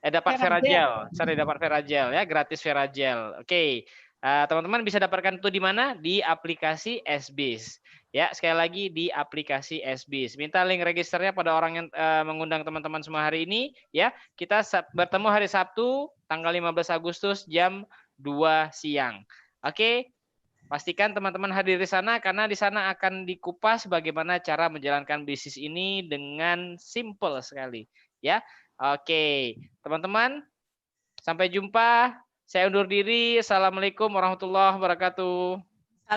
Dapat Veragel, dapat Veragel ya, gratis Veragel. Oke. Teman-teman bisa dapatkan itu di mana? Di aplikasi SBIS. Ya, sekali lagi di aplikasi SBIS. Minta link registernya pada orang yang mengundang teman-teman semua hari ini ya. Kita bertemu hari Sabtu tanggal 15 Agustus jam 2 siang. Oke. Pastikan teman-teman hadir di sana karena di sana akan dikupas bagaimana cara menjalankan bisnis ini dengan simple sekali ya. Oke, teman-teman, sampai jumpa. Saya undur diri. Assalamualaikum warahmatullahi wabarakatuh.